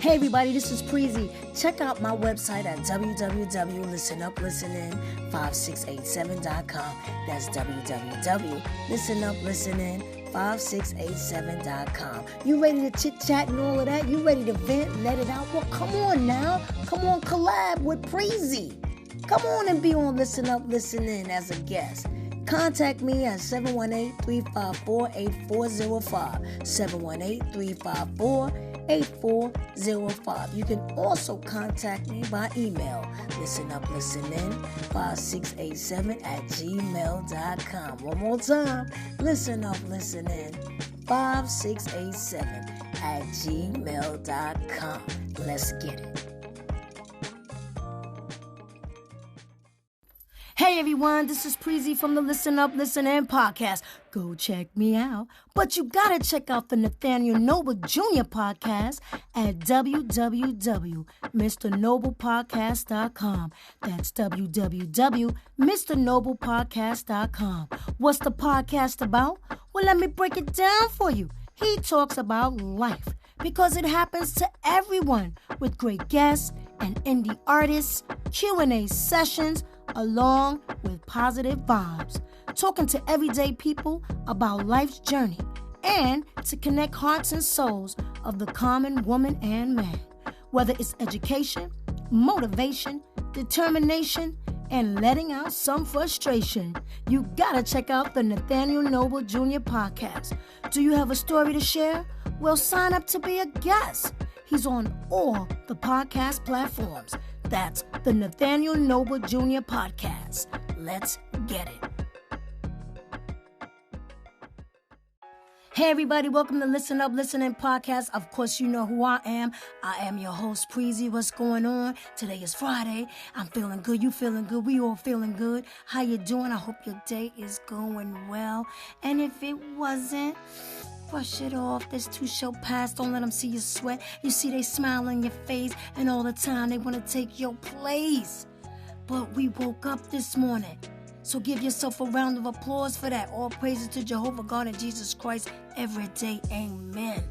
Hey everybody, this is Preezy. Check out my website at www.listenuplistening5687.com. That's www.listenuplistening5687.com. You ready to chit-chat and all of that? You ready to vent, let it out? Well, come on now. Come on, collab with Preezy. Come on and be on Listen Up, Listen In as a guest. Contact me at 718-354-8405. 718-354-8405. You can also contact me by email, listenuplistening5687@gmail.com. One more time, listenuplistening5687@gmail.com. Let's get it. Hey everyone, this is Preezy from the Listen Up, Listen In podcast. Go check me out. But you gotta check out the Nathaniel Noble Jr. podcast at www.mrnoblepodcast.com. That's www.mrnoblepodcast.com. What's the podcast about? Well, let me break it down for you. He talks about life because it happens to everyone, with great guests and indie artists, Q&A sessions, along with positive vibes, talking to everyday people about life's journey and to connect hearts and souls of the common woman and man. Whether it's education, motivation, determination, and letting out some frustration, you gotta check out the Nathaniel Noble Jr. podcast. Do you have a story to share? Well, sign up to be a guest. He's on all the podcast platforms. That's the Nathaniel Noble Jr. podcast. Let's get it. Hey everybody, welcome to Listen Up, Listen In podcast. Of course, you know who I am. I am your host, Preezy. What's going on? Today is Friday. I'm feeling good. You feeling good? We all feeling good. How you doing? I hope your day is going well. And if it wasn't, brush it off. This too shall pass. Don't let them see you sweat. You see they smile on your face, and all the time they want to take your place. But we woke up this morning, so give yourself a round of applause for that. All praises to Jehovah God and Jesus Christ every day. Amen.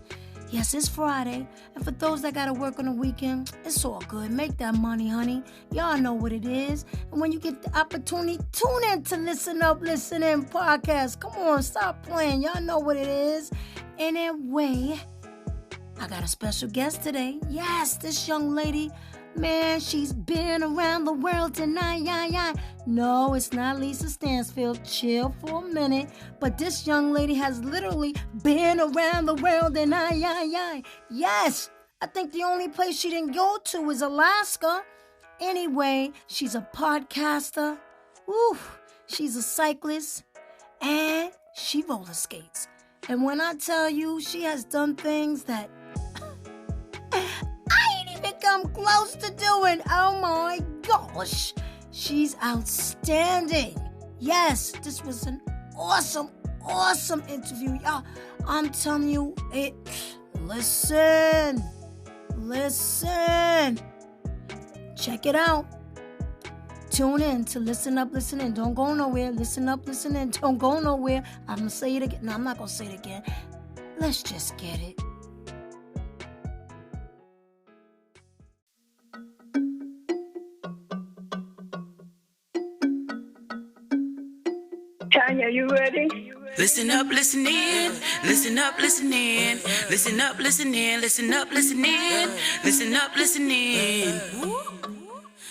Yes, it's Friday, and for those that gotta work on the weekend, it's all good. Make that money, honey. Y'all know what it is. And when you get the opportunity, tune in to Listen Up, Listen In podcast. Come on, stop playing. Y'all know what it is. Anyway, I got a special guest today. Yes, this young lady, man, she's been around the world tonight. No, it's not Lisa Stansfield. Chill for a minute. But this young lady has literally been around the world and yes, I think the only place she didn't go to is Alaska. Anyway, she's a podcaster. She's a cyclist, and she roller skates. And when I tell you, she has done things that I ain't even come close to doing. Oh my gosh. She's outstanding. Yes, this was an awesome interview. Y'all, I'm telling you, listen. Check it out. Tune in to Listen Up, Listen In. Don't go nowhere. Listen up, listen in. Don't go nowhere. I'm going to say it again. No, I'm not going to say it again. Let's just get it. Tanya, you ready? Listen up, listen in. Listen up, listen in. Listen up, listen in. Listen up, listen in. Listen up, listen in.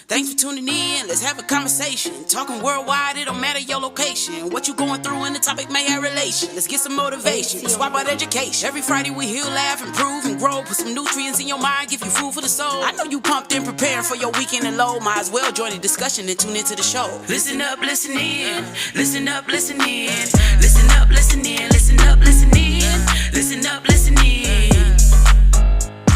Thanks for tuning in. Let's have a conversation. Talking worldwide, it don't matter your location. What you going through and the topic may have relation. Let's get some motivation. Swap out education. Every Friday we heal, laugh, improve, and grow. Put some nutrients in your mind, give you food for the soul. I know you pumped and preparing for your weekend and low. Might as well join the discussion and tune into the show. Listen up, listen in. Listen up, listen in. Listen up, listen in. Listen up, listen in. Listen up, listen in.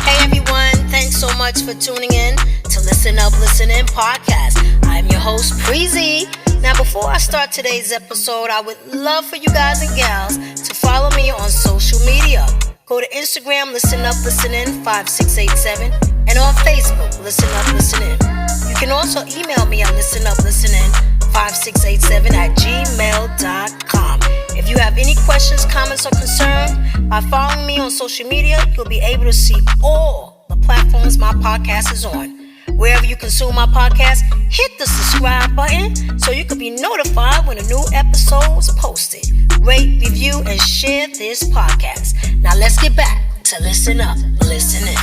Hey everyone, thanks so much for tuning in to Listen Up, Listen In podcast. I'm your host, Preezy. Now, before I start today's episode, I would love for you guys and gals to follow me on social media. Go to Instagram, Listen Up, Listen In 5687, and on Facebook, Listen Up, Listen In. You can also email me at listenuplistening5687@gmail.com. If you have any questions, comments, or concerns, by following me on social media, you'll be able to see all the platforms podcast is on. Wherever you consume my podcast, hit the subscribe button so you can be notified when a new episode is posted. Rate, review, and share this podcast. Now let's get back to Listen Up, Listen In.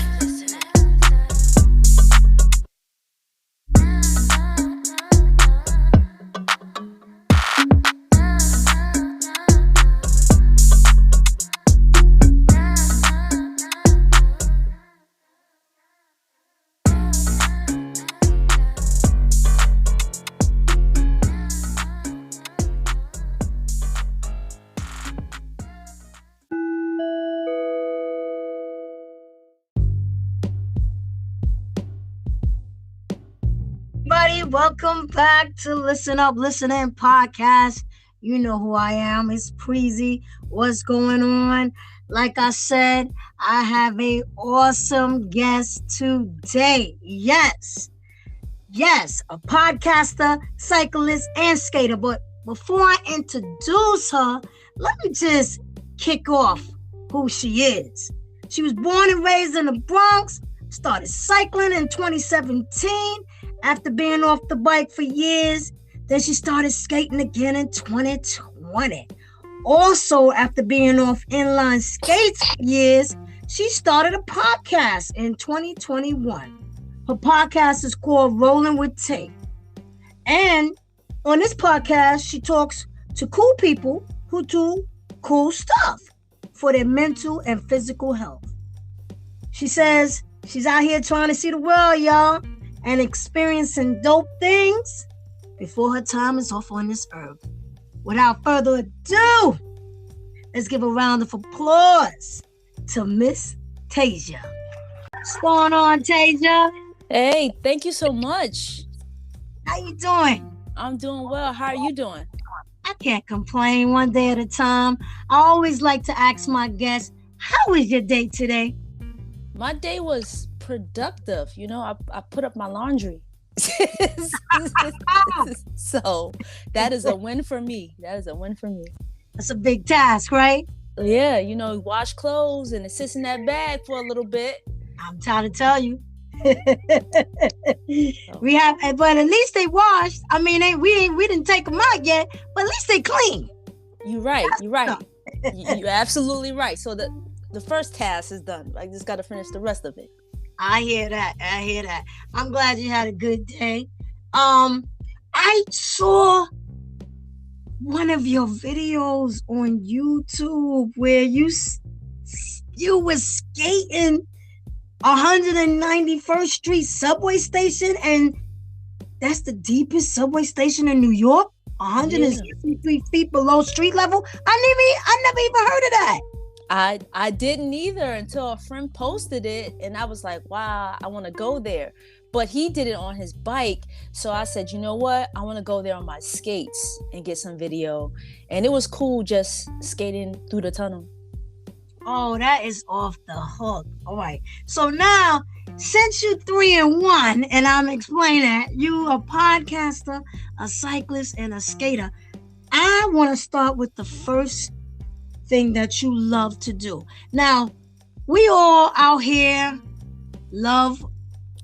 Welcome back to Listen Up, Listen In podcast. You know who I am. It's Preezy. What's going on? Like I said, I have an awesome guest today. Yes, a podcaster, cyclist, and skater. But before I introduce her, let me just kick off who she is. She was born and raised in the Bronx, started cycling in 2017. After being off the bike for years, then she started skating again in 2020. Also, after being off inline skates for years, she started a podcast in 2021. Her podcast is called Rolling with Tape. And on this podcast, she talks to cool people who do cool stuff for their mental and physical health. She says she's out here trying to see the world, y'all, and experiencing dope things before her time is off on this earth. Without further ado, let's give a round of applause to Miss Tasia. What's going on, Tasia? Hey, thank you so much. How you doing? I'm doing well. How are you doing? I can't complain, one day at a time. I always like to ask my guests, how was your day today? My day was productive. You know, I put up my laundry. So that is a win for me. That's a big task, right? Yeah, you know, wash clothes and it sits in that bag for a little bit. I'm trying to tell you. We have, but at least they washed. I mean, we didn't take them out yet, but at least they clean. You're right. You're absolutely right. So the first task is done. I just got to finish the rest of it. I hear that. I'm glad you had a good day. I saw one of your videos on YouTube where you were skating 191st Street subway station, and that's the deepest subway station in New York, 163 feet below street level. I never even heard of that. I didn't either until a friend posted it, and I was like, wow, I want to go there. But he did it on his bike, so I said, you know what, I want to go there on my skates and get some video. And it was cool just skating through the tunnel. Oh, that is off the hook. All right, so now since you're 3-in-1, and I'm explaining that you a podcaster, a cyclist, and a skater, I want to start with the first thing that you love to do. Now, we all out here love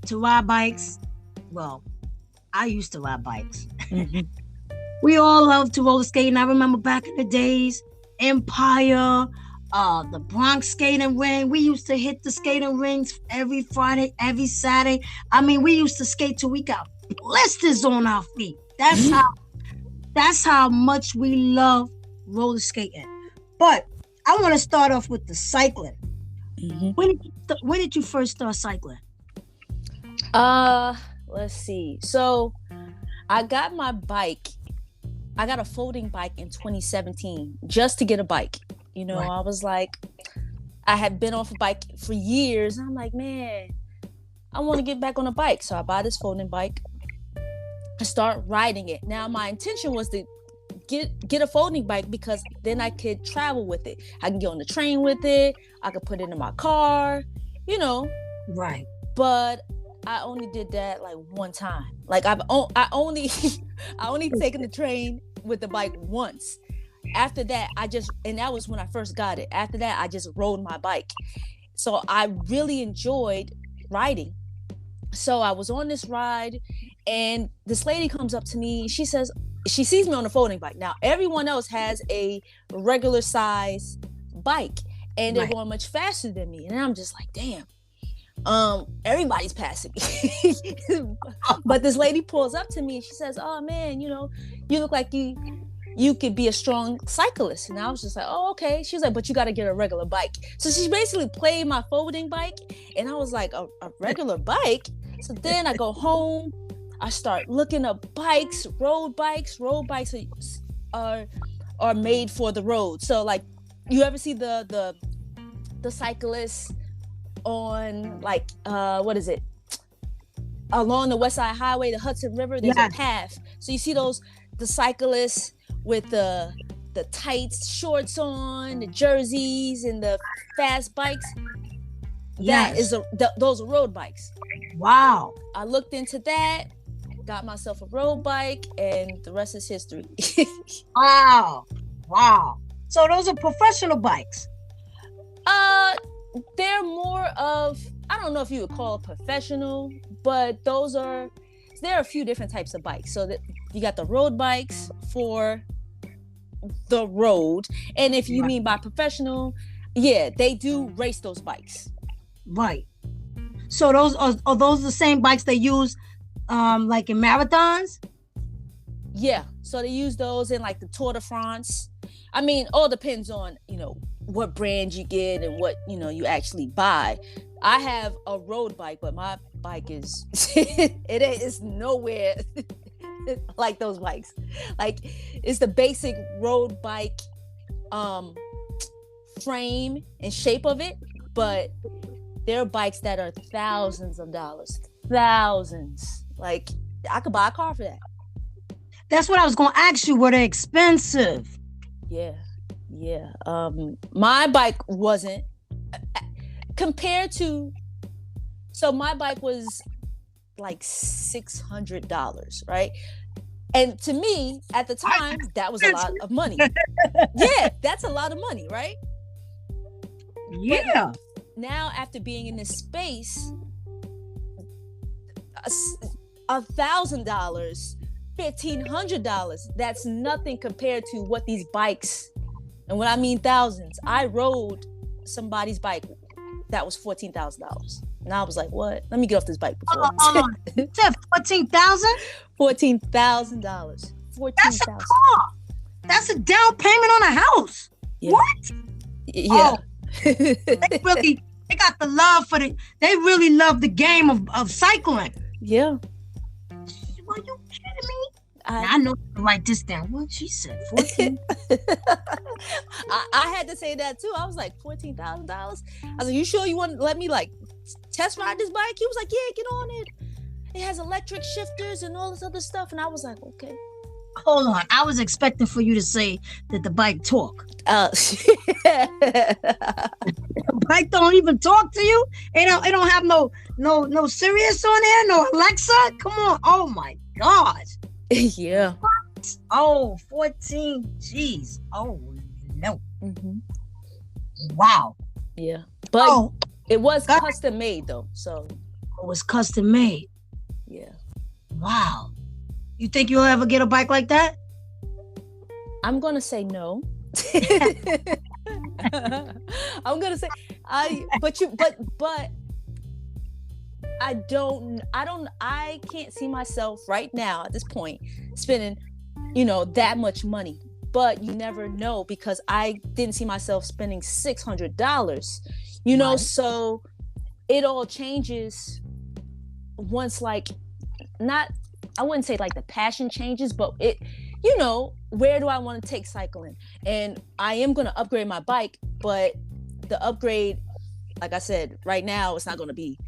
to ride bikes. Well, I used to ride bikes. Mm-hmm. We all love to roller skate, and I remember back in the days, Empire, the Bronx skating ring. We used to hit the skating rings every Friday, every Saturday. I mean, we used to skate till we got blisters on our feet. That's how much we love roller skating. But I want to start off with the cycling. Mm-hmm. When did you first start cycling? Let's see. So I got my bike. I got a folding bike in 2017 just to get a bike. You know, right. I was like, I had been off a bike for years. And I'm like, man, I want to get back on a bike. So I buy this folding bike. I start riding it. Now, my intention was to get a folding bike because then I could travel with it. I can get on the train with it. I could put it in my car, you know. Right. But I only did that like one time. Like I only taken the train with the bike once. After that, and that was when I first got it. After that, I just rode my bike. So I really enjoyed riding. So I was on this ride, and this lady comes up to me. She says, she sees me on a folding bike. Now, everyone else has a regular size bike, and they're going much faster than me. And I'm just like, damn. Everybody's passing me. But this lady pulls up to me and she says, oh man, you look like you could be a strong cyclist. And I was just like, oh, okay. She was like, but you got to get a regular bike. So she basically played my folding bike. And I was like, a regular bike? So then I go home. I start looking up bikes, road bikes. Road bikes are made for the road. So like, you ever see the cyclists on like, what is it? Along the West Side Highway, the Hudson River, there's a path. So you see the cyclists with the tights, shorts on, the jerseys, and the fast bikes. Yes. Those are road bikes. Wow. I looked into that, got myself a road bike, and the rest is history. Wow. So those are professional bikes. They're more of, I don't know if you would call it professional, but there are a few different types of bikes. So that you got the road bikes for the road, and if you mean by professional, they do race those bikes. Right. So those are those the same bikes they use like in marathons? Yeah. So they use those in like the Tour de France. I mean, all depends on, what brand you get and what, you actually buy. I have a road bike, but my bike is, it is nowhere like those bikes. Like, it's the basic road bike frame and shape of it, but there are bikes that are thousands of dollars. Thousands. Like, I could buy a car for that. That's what I was going to ask you. Were they expensive? Yeah. My bike wasn't compared to. So my bike was like $600, right? And to me, at the time, that was a lot of money. Yeah, that's a lot of money, right? Yeah. But now, after being in this space, $1,000, $1,500, that's nothing compared to what these bikes. And when I mean thousands, I rode somebody's bike that was $14,000. And I was like, what? Let me get off this bike before. You said $14,000? $14,000. That's a car. That's a down payment on a house. Yeah. What? Yeah. They got the love for they really love the game of cycling. Yeah. Are you kidding me? I know to write this down. What she said, 14. I had to say that too. I was like, $14,000. I was like, you sure you want to let me like test ride this bike? He was like, yeah, get on it. It has electric shifters and all this other stuff. And I was like, okay. Hold on. I was expecting for you to say that the bike talk. The bike don't even talk to you. It don't have no Sirius on there, no Alexa. Come on. Oh my gosh. Yeah. What? Oh, 14 G's. Oh no. Mm-hmm. Wow. Yeah. But it was custom made though. So it was custom made. Yeah. Wow. You think you'll ever get a bike like that? I'm gonna say no. I'm gonna say but I can't see myself right now at this point spending, that much money. But you never know, because I didn't see myself spending $600, Right. So it all changes once, like, not, I wouldn't say like the passion changes, but it, where do I want to take cycling? And I am going to upgrade my bike, but the upgrade, like I said, right now, it's not going to be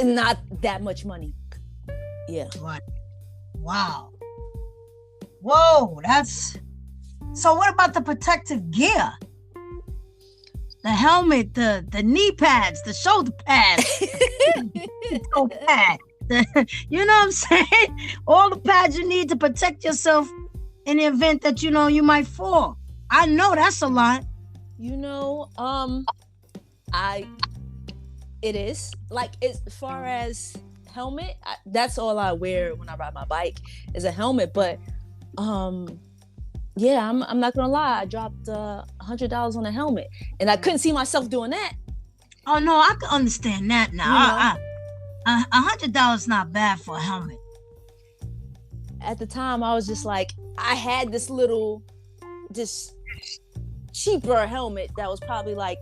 not that much money. Yeah. Right. Wow. Whoa, so what about the protective gear? The helmet, the knee pads, the shoulder pads, the toe pad. You know what I'm saying? All the pads you need to protect yourself in the event that you might fall. I know that's a lot. It is like, as far as helmet. That's all I wear when I ride my bike is a helmet. But yeah, I'm not gonna lie. I dropped $100 on a helmet, and I couldn't see myself doing that. Oh no, I can understand that now. $100 not bad for a helmet. At the time, I was just like, I had this cheaper helmet that was probably like,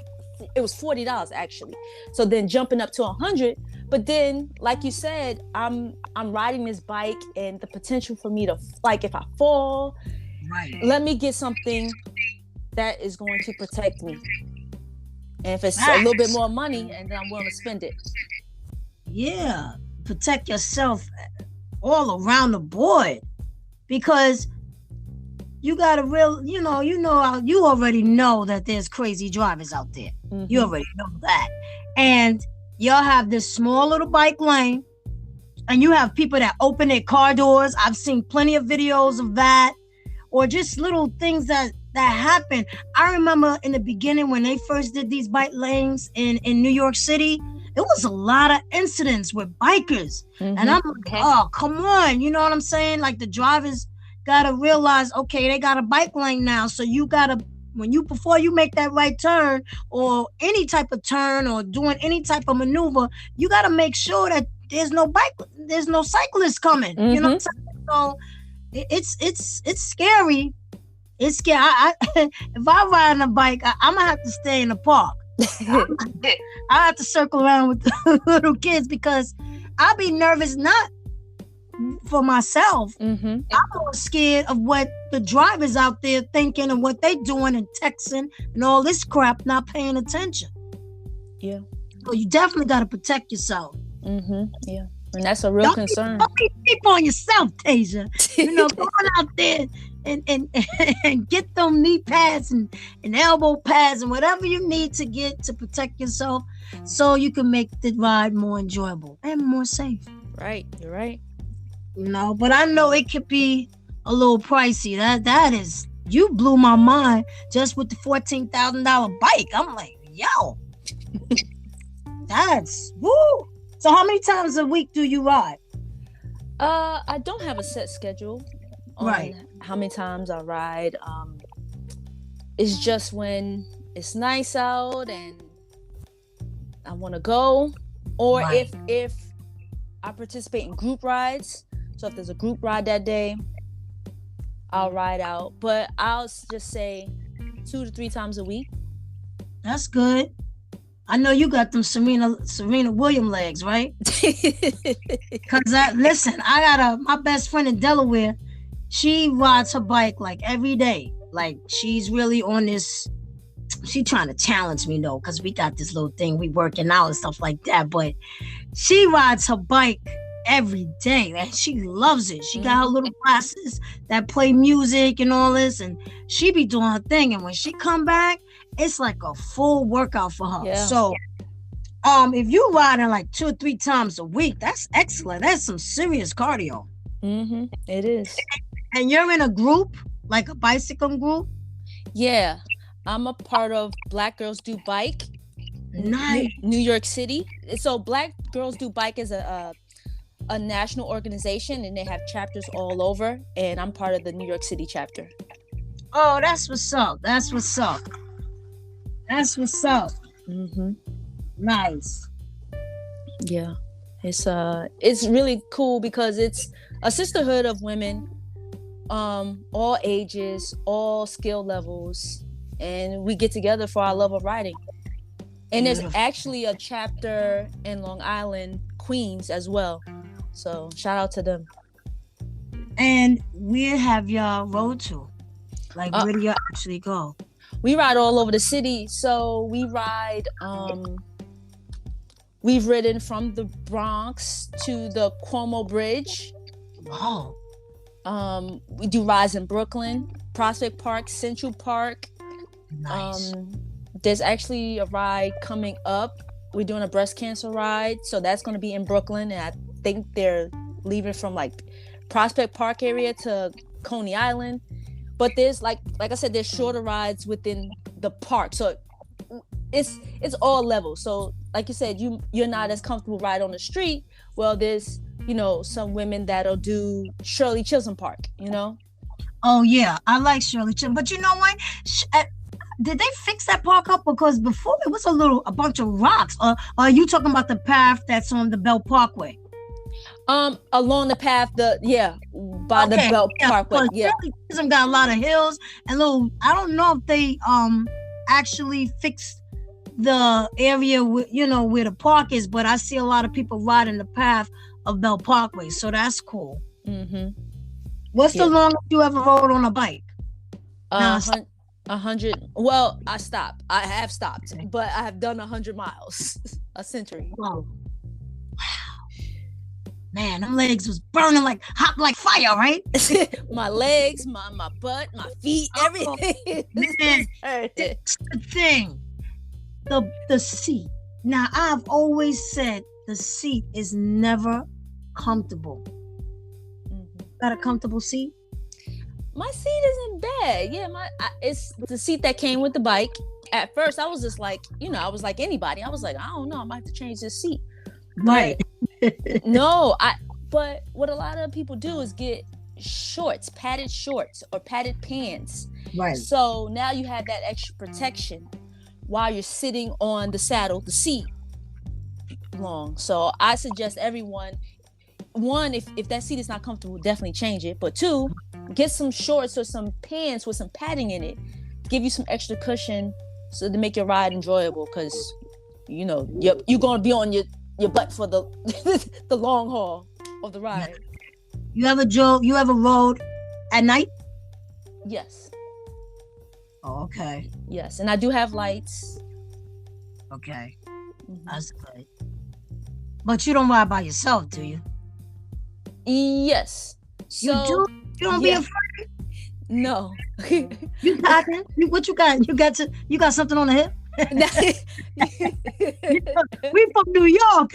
it was $40 actually. So then jumping up to $100, but then like you said, I'm riding this bike, and the potential for me to, like, if I fall, right, let me get something that is going to protect me. And if it's a little bit more money, and then I'm willing to spend it. Yeah, protect yourself all around the board, because you got a real, you already know that there's crazy drivers out there. Mm-hmm. You already know that. And y'all have this small little bike lane, and you have people that open their car doors. I've seen plenty of videos of that, or just little things that happen. I remember in the beginning when they first did these bike lanes in New York City, it was a lot of incidents with bikers. Mm-hmm. And I'm like, oh, come on. You know what I'm saying? Like, the drivers got to realize, okay, they got a bike lane now. So you got to, before you make that right turn or any type of turn or doing any type of maneuver, you got to make sure that there's no cyclist coming. Mm-hmm. You know what I'm saying? So it's scary. It's scary. If I ride on a bike, I'm going to have to stay in the park. I have to circle around with the little kids, because I'll be nervous, not for myself. Mm-hmm. I'm more scared of what the drivers out there thinking and what they doing and texting and all this crap, not paying attention. Yeah. So you definitely got to protect yourself. Mm-hmm. Yeah. And that's a real concern. Don't keep on yourself, Tasia. Going out there and get them knee pads and elbow pads and whatever you need to get to protect yourself, so you can make the ride more enjoyable and more safe. Right, you're right. But I know it could be a little pricey. That is, you blew my mind just with the $14,000 bike. I'm like, yo, that's woo. So how many times a week do you ride? I don't have a set schedule on how many times I ride. It's just when it's nice out and I want to go, or if I participate in group rides. So if there's a group ride that day, I'll ride out. But I'll just say 2 to 3 times a week. That's good. I know you got them Serena Williams legs, right? Because I got my best friend in Delaware. She rides her bike like every day. Like, she's really on this. She trying to challenge me though, because we got this little thing, we working out and stuff like that. But she rides her bike every day, and she loves it. She got her little classes that play music and all this, and she be doing her thing. And when she come back, it's like a full workout for her. Yeah. So if you riding like 2 or 3 times a week, that's excellent. That's some serious cardio. Mm-hmm. It is. And you're in a group, like a bicycle group? Yeah. I'm a part of Black Girls Do Bike. Nice. New York City. So Black Girls Do Bike is a national organization, and they have chapters all over, and I'm part of the New York City chapter. Oh, that's what's up. That's what's up. Mm-hmm. Nice. Yeah. It's really cool because it's a sisterhood of women, all ages, all skill levels, and we get together for our love of riding. And there's actually a chapter in Long Island, Queens as well. So shout out to them. And where have y'all rode to? Like, where do y'all actually go? We ride all over the city. So we ride, we've ridden from the Bronx to the Cuomo Bridge. Wow. We do rides in Brooklyn, Prospect Park, Central Park. Nice. There's actually a ride coming up. We're doing a breast cancer ride. So that's going to be in Brooklyn. And I think they're leaving from like Prospect Park area to Coney Island. But there's like I said, there's shorter rides within the park. So it's all levels. So like you said, you're not as comfortable riding on the street. Well, there's some women that'll do Shirley Chisholm Park. Oh yeah, I like Shirley Chisholm, but you know what? Did they fix that park up? Because before it was a bunch of rocks. Or are you talking about the path that's on the Belt Parkway? Along the path, by the Belt Parkway. Yeah, Shirley Chisholm got a lot of hills and little. I don't know if they actually fixed the area where the park is, but I see a lot of people riding the path of Belt Parkway, so that's cool. Mm-hmm. What's the longest you ever rode on a bike? 100. Well, I have stopped, but I have done 100 miles a century. Wow. Man, them legs was burning hot like fire, right? My legs, my butt, my feet, everything. Man, it's the thing. The seat. Now, I've always said the seat is never comfortable. Got a comfortable seat? My seat isn't bad. Yeah, it's the seat that came with the bike. At first, I was just like, I was like anybody. I was like, I don't know, I might have to change this seat. Right. But what a lot of people do is get padded shorts or padded pants. Right. So now you have that extra protection while you're sitting on the seat long. So I suggest everyone, one, if that seat is not comfortable, definitely change it. But two, get some shorts or some pants with some padding in it. Give you some extra cushion so to make your ride enjoyable, because you're gonna be on your butt for the the long haul of the ride. You ever rode at night? Yes. Oh, okay. Yes, and I do have lights. Okay. Mm-hmm. That's good. But you don't ride by yourself, do you? Yes. So, you do? You don't be afraid? No. You got it? What you got? You got something on the hip? We from New York,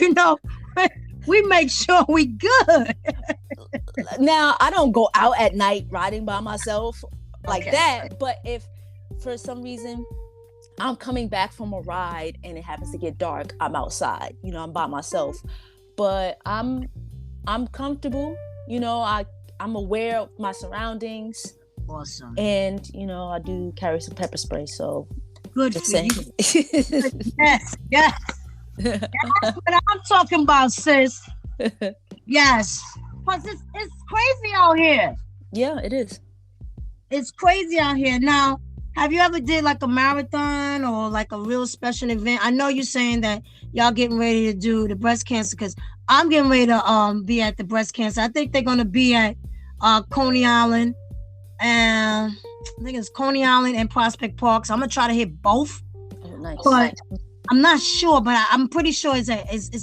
we make sure we good. Now, I don't go out at night riding by myself like that, but if for some reason I'm coming back from a ride and it happens to get dark, I'm outside, I'm by myself, but I'm comfortable, I'm aware of my surroundings. Awesome. And I do carry some pepper spray, so good for you. Yes. That's what I'm talking about, sis. Yes. Because it's crazy out here. Yeah, it is. It's crazy out here. Now, have you ever did like a marathon or like a real special event? I know you're saying that y'all getting ready to do the breast cancer, because I'm getting ready to be at the breast cancer. I think they're gonna be at Coney Island, and I think it's Coney Island and Prospect Park. So I'm gonna try to hit both. Oh, nice. But I'm not sure, but I'm pretty sure it's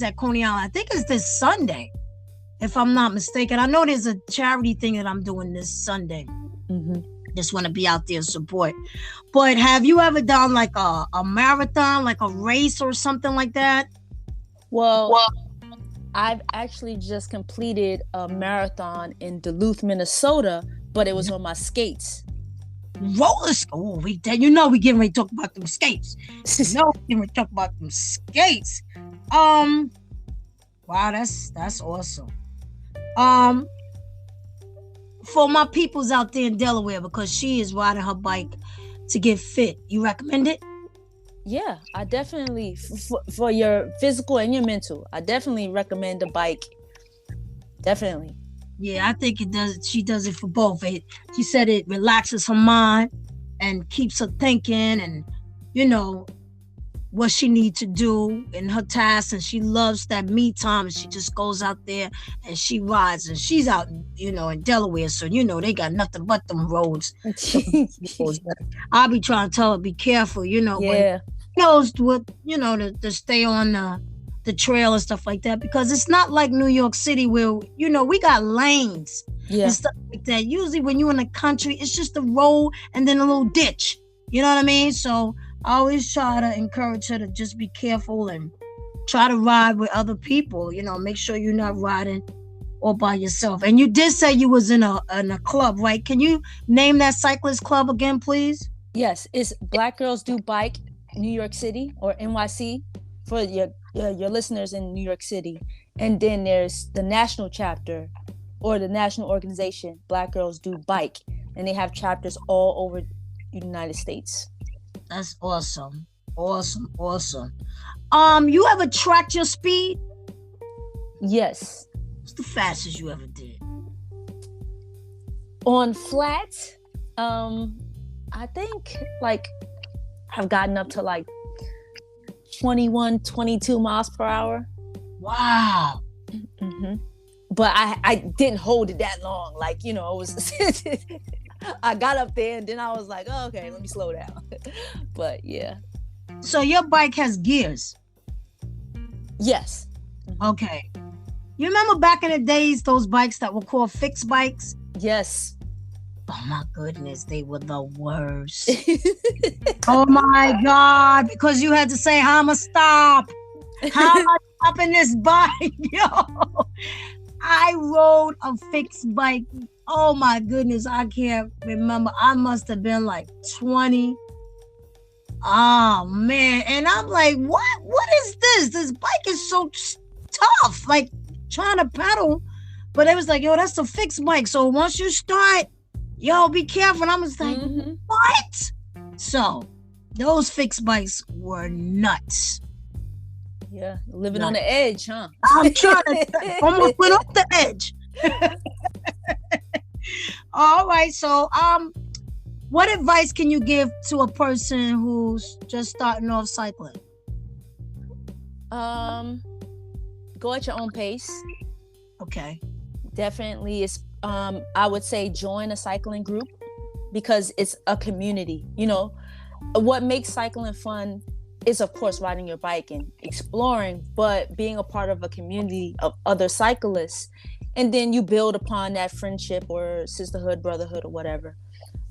at Coney Island. I think it's this Sunday, if I'm not mistaken. I know there's a charity thing that I'm doing this Sunday. Mm-hmm. Just want to be out there and support. But have you ever done like a marathon, like a race or something like that? Well, I've actually just completed a marathon in Duluth, Minnesota, but it was on my skates. Roller skates. Oh, we getting ready to talk about them skates. We getting ready to talk about them skates. Wow, that's awesome. For my peoples out there in Delaware, because she is riding her bike to get fit, you recommend it? Yeah, I definitely, for your physical and your mental, I definitely recommend a bike. Definitely. Yeah, I think it does. She does it for both. She said it relaxes her mind and keeps her thinking, and what she needs to do in her tasks, and she loves that me time, and she just goes out there and she rides, and she's out in Delaware, so they got nothing but them roads. I'll be trying to tell her, be careful, yeah, knows what to stay on the trail and stuff like that, because it's not like New York City where we got lanes and stuff like that. Usually when you're in the country, it's just a road and then a little ditch, you know what I mean? So I always try to encourage her to just be careful and try to ride with other people, make sure you're not riding all by yourself. And you did say you was in a club, right? Can you name that cyclist club again, please? Yes, it's Black Girls Do Bike New York City, or NYC, for your listeners in New York City. And then there's the national chapter, or the national organization, Black Girls Do Bike, and they have chapters all over the United States. That's awesome. Awesome. You ever tracked your speed? Yes. What's the fastest you ever did? On flats, I think like I've gotten up to like 21, 22 miles per hour. Wow. Mm-hmm. But I didn't hold it that long. Like, you know, it was I got up there and then I was like, oh, okay, let me slow down. But yeah. So your bike has gears? Yes. Okay. You remember back in the days, those bikes that were called fixed bikes? Yes. Oh my goodness, they were the worst. Oh my God, because you had to say, I'ma stop. How am I stopping this bike? Yo, I rode a fixed bike. Oh my goodness, I can't remember. I must have been like 20. Oh man, and I'm like, what is this? This bike is so tough, like trying to pedal. But it was like, yo, that's a fixed bike. So once you start, yo, be careful. And I was like, what? So those fixed bikes were nuts. Yeah, living on the edge, huh? I'm trying to almost went off the edge. All right, so what advice can you give to a person who's just starting off cycling? Go at your own pace. Okay. Definitely, it's I would say join a cycling group, because it's a community. You know, what makes cycling fun is, of course, riding your bike and exploring, but being a part of a community of other cyclists, and then you build upon that friendship or sisterhood, brotherhood, or whatever.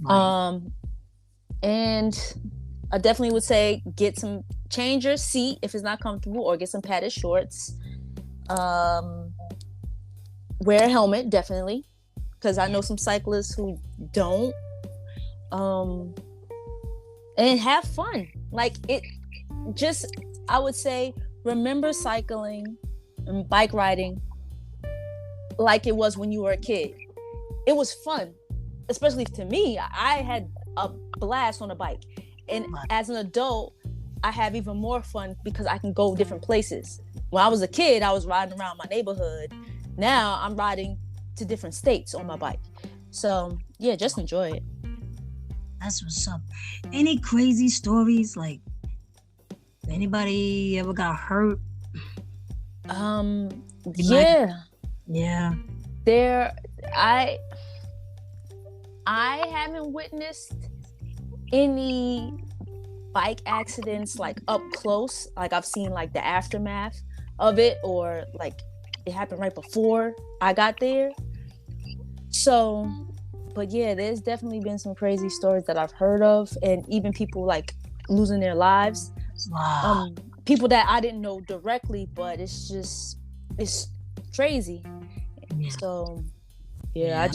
Right. And I definitely would say change your seat if it's not comfortable, or get some padded shorts. Wear a helmet, definitely, because I know some cyclists who don't. And have fun. Like it. Just, I would say, remember cycling and bike riding like it was when you were a kid. It was fun, especially to me. I had a blast on a bike, and as an adult, I have even more fun because I can go different places. When I was a kid, I was riding around my neighborhood. Now I'm riding to different states on my bike. So yeah, just enjoy it. That's what's up. Any crazy stories, like anybody ever got hurt? Yeah. There, I haven't witnessed any bike accidents like up close. Like I've seen like the aftermath of it, or like it happened right before I got there. So, but yeah, there's definitely been some crazy stories that I've heard of, and even people like losing their lives. Wow. People that I didn't know directly, but it's crazy. Yeah. So yeah,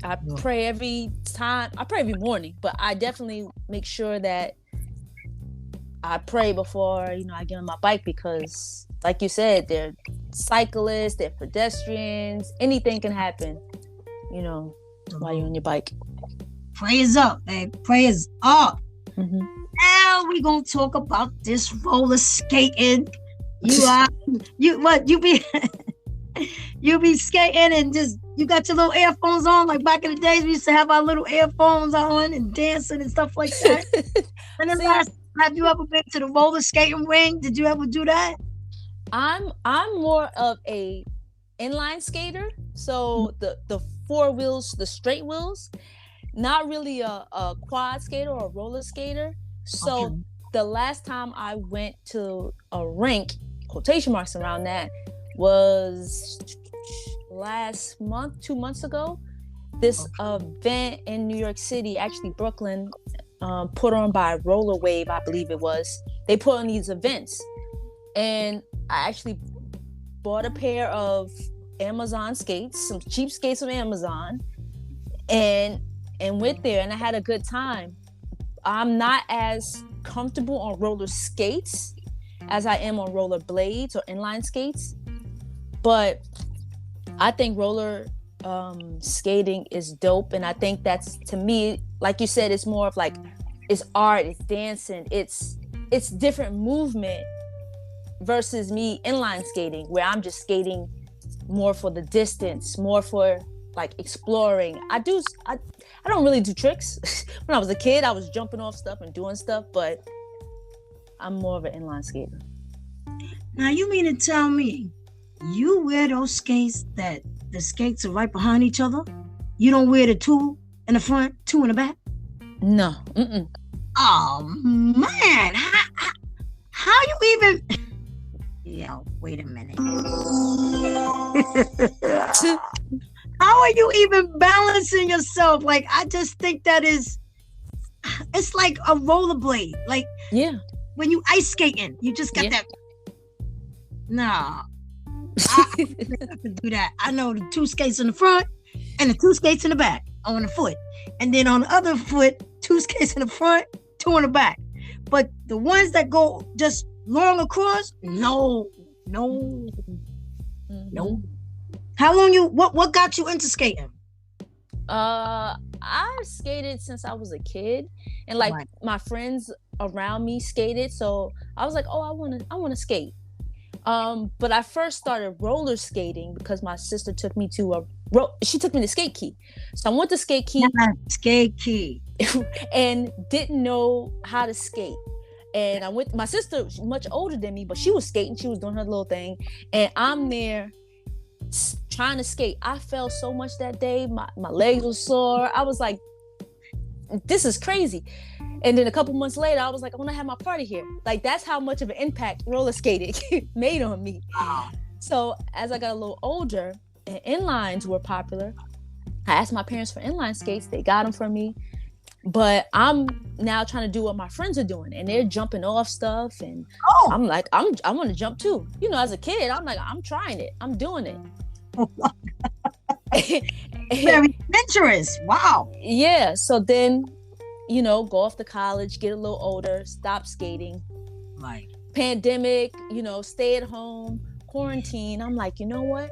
I pray every time. I pray every morning, but I definitely make sure that I pray before, I get on my bike, because like you said, they're cyclists, they're pedestrians, anything can happen, while you're on your bike. Prayers up, man. Prayers up. Mm-hmm. Now we gonna talk about this roller skating. You be skating and just, you got your little earphones on, like back in the days we used to have our little earphones on and dancing and stuff like that. And then have you ever been to the roller skating ring? Did you ever do that? I'm more of a inline skater, so the four wheels, the straight wheels, not really a quad skater or a roller skater. So okay. The last time I went to a rink, quotation marks around that, was last month, 2 months ago. This event in New York City, actually Brooklyn, put on by Roller Wave, I believe it was. They put on these events, and I actually bought a pair of Amazon skates, some cheap skates from Amazon, and went there, and I had a good time. I'm not as comfortable on roller skates as I am on roller blades or inline skates. But I think roller skating is dope. And I think that's, to me, like you said, it's more of like, it's art, it's dancing, it's different movement versus me inline skating, where I'm just skating more for the distance, more for like exploring. I don't really do tricks. When I was a kid, I was jumping off stuff and doing stuff, but I'm more of an inline skater. Now you mean to tell me you wear those skates that the skates are right behind each other? You don't wear the two in the front, two in the back? No. Mm-mm. Oh man, how you even? Yo, wait a minute. How are you even balancing yourself? Like, I just think that it's like a rollerblade. Like, yeah, when you ice skating, you just got that. Nah, I can do that. I know the two skates in the front and the two skates in the back on the foot, and then on the other foot, two skates in the front, two in the back. But the ones that go just long across, no. How long what got you into skating? I skated since I was a kid, and like my friends around me skated, so I was like, oh, I want to skate. But I first started roller skating because my sister took me to she took me to Skate Key. So I went to Skate Key. Skate Key. And didn't know how to skate. And my sister was much older than me, but she was skating. She was doing her little thing. And I'm there trying to skate. I fell so much that day. My legs were sore. I was like, this is crazy. And then a couple months later, I was like, I want to have my party here. Like, that's how much of an impact roller skating made on me. Wow. So as I got a little older and inlines were popular, I asked my parents for inline skates. They got them for me. But I'm now trying to do what my friends are doing, and they're jumping off stuff. And I'm like, I want to jump too. You know, as a kid, I'm like, I'm trying it. I'm doing it. Very adventurous. Wow. Yeah. So then, you know, go off to college, get a little older, stop skating. Right. Pandemic, you know, stay at home, quarantine. I'm like, you know what?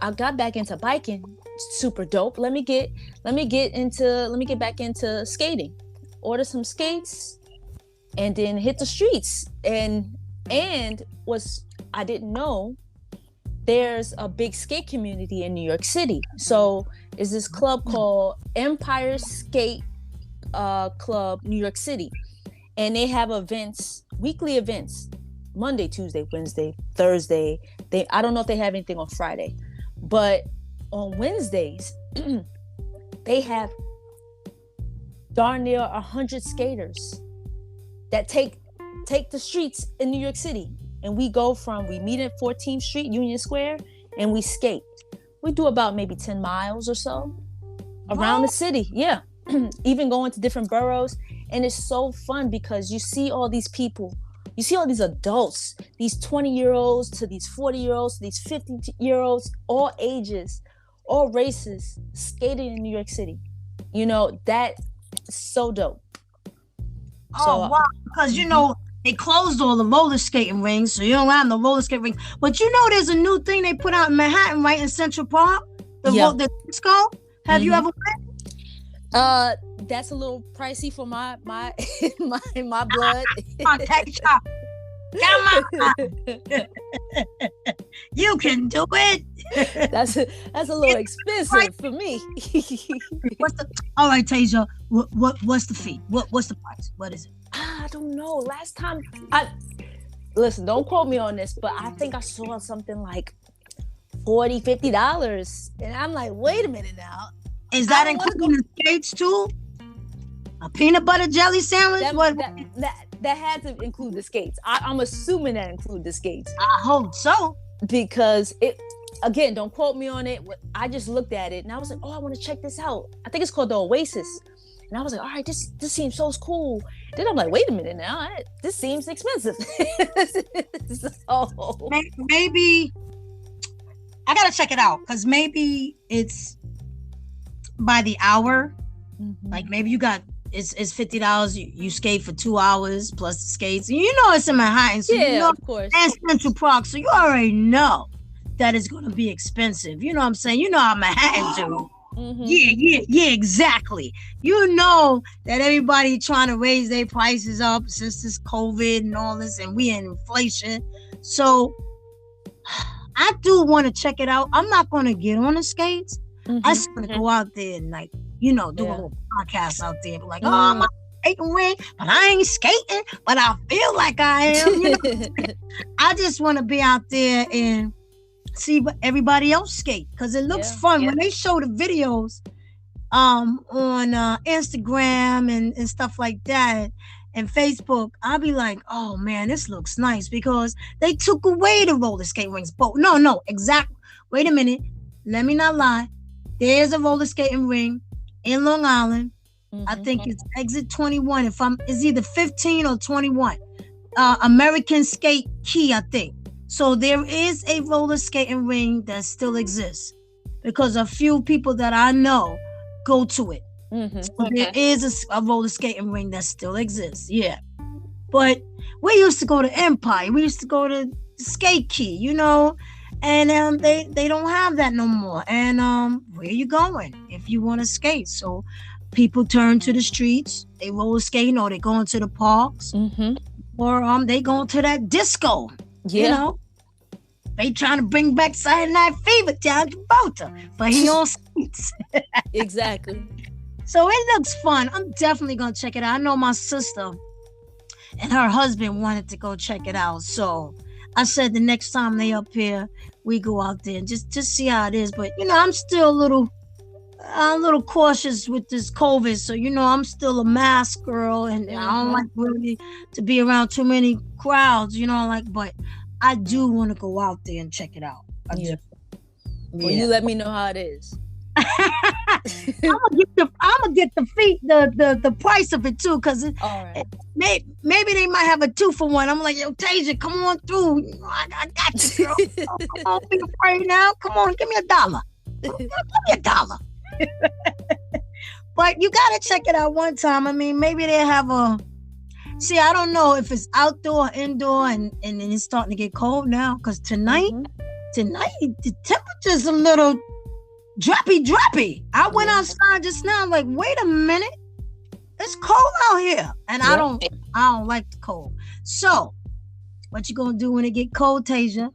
I got back into biking. Super dope. Let me get back into skating. Order some skates and then hit the streets. And was I didn't know there's a big skate community in New York City. So is this club called Empire Skate Club New York City. And they have events, weekly events, Monday, Tuesday, Wednesday, Thursday. I don't know if they have anything on Friday. But on Wednesdays, they have darn near 100 skaters that take the streets in New York City. And we meet at 14th Street, Union Square, and we skate. We do about maybe 10 miles or so around the city. Yeah. Even going to different boroughs. And it's so fun because you see all these people. You see all these adults, these 20-year-olds to these 40-year-olds to these 50-year-olds, all ages, all races, skating in New York City. You know, that's so dope. Oh, wow. Because, you know, they closed all the roller skating rings, so you don't have no roller skating rings. But you know there's a new thing they put out in Manhattan, right in Central Park? The disco? Have you ever been? That's a little pricey for my my blood. Take shop. Come on. You can do it. That's a little expensive for me. All right, Tasia, what's the fee? What's the price? What is it? I don't know. Last time listen, don't quote me on this, but I think I saw something like $40-$50. And I'm like, wait a minute now. Is that including the skates too? A peanut butter jelly sandwich? That had to include the skates. I'm assuming that include the skates. I hope so. Because again, don't quote me on it. I just looked at it and I was like, oh, I want to check this out. I think it's called the Oasis. And I was like, all right, this seems so cool. Then I'm like, wait a minute now. This seems expensive. So maybe I gotta check it out because maybe it's by the hour. Mm-hmm. Like maybe you got it's $50. You skate for 2 hours plus the skates. You know it's in Manhattan, so you know, of course. and Central Park, so you already know that it's gonna be expensive. You know what I'm saying? You know how Manhattan do. Mm-hmm. Yeah, exactly. You know that everybody trying to raise their prices up since this COVID and all this, and we in inflation. So I do want to check it out. I'm not going to get on the skates. I just want to go out there and like, you know, do a little podcast out there. But like, oh, I'm skating ring, but I ain't skating, but I feel like I am. You know? I just want to be out there and see everybody else skate because it looks fun when they show the videos on Instagram and stuff like that and Facebook. I'll be like, oh man, this looks nice because they took away the roller skate rings. But no, exactly. Wait a minute, let me not lie. There's a roller skating ring in Long Island. I think it's exit 21. It's either 15 or 21. American Skate Key, I think. So there is a roller skating ring that still exists because a few people that I know go to it. So there is a roller skating ring that still exists. Yeah. But we used to go to Empire. We used to go to Skate Key, you know, and they don't have that no more. And where you going if you want to skate? So people turn to the streets. They roller skating or they go into the parks or they going to that disco. You know, they trying to bring back Saturday Night Fever down to Gibraltar, but he on skates. Exactly. So it looks fun. I'm definitely gonna check it out. I know my sister and her husband wanted to go check it out. So I said the next time they up here, we go out there and just see how it is. But you know, I'm still a little cautious with this COVID. So you know, I'm still a mask girl, and I don't like really to be around too many crowds. You know, like, but I do want to go out there and check it out. Well, you let me know how it is. I'm gonna get the price of it too, cause maybe they might have a 2-for-1. I'm like, yo, Tasia, come on through. I got you, girl. Come on, be afraid now. Come on, give me $1. Give me $1. But you gotta check it out one time. I mean, maybe they have see, I don't know if it's outdoor or indoor, and it's starting to get cold now, cause tonight the temperature's a little droppy. I went outside just now, like, wait a minute, it's cold out here, and I don't like the cold. So, what you gonna do when it get cold, Tasia?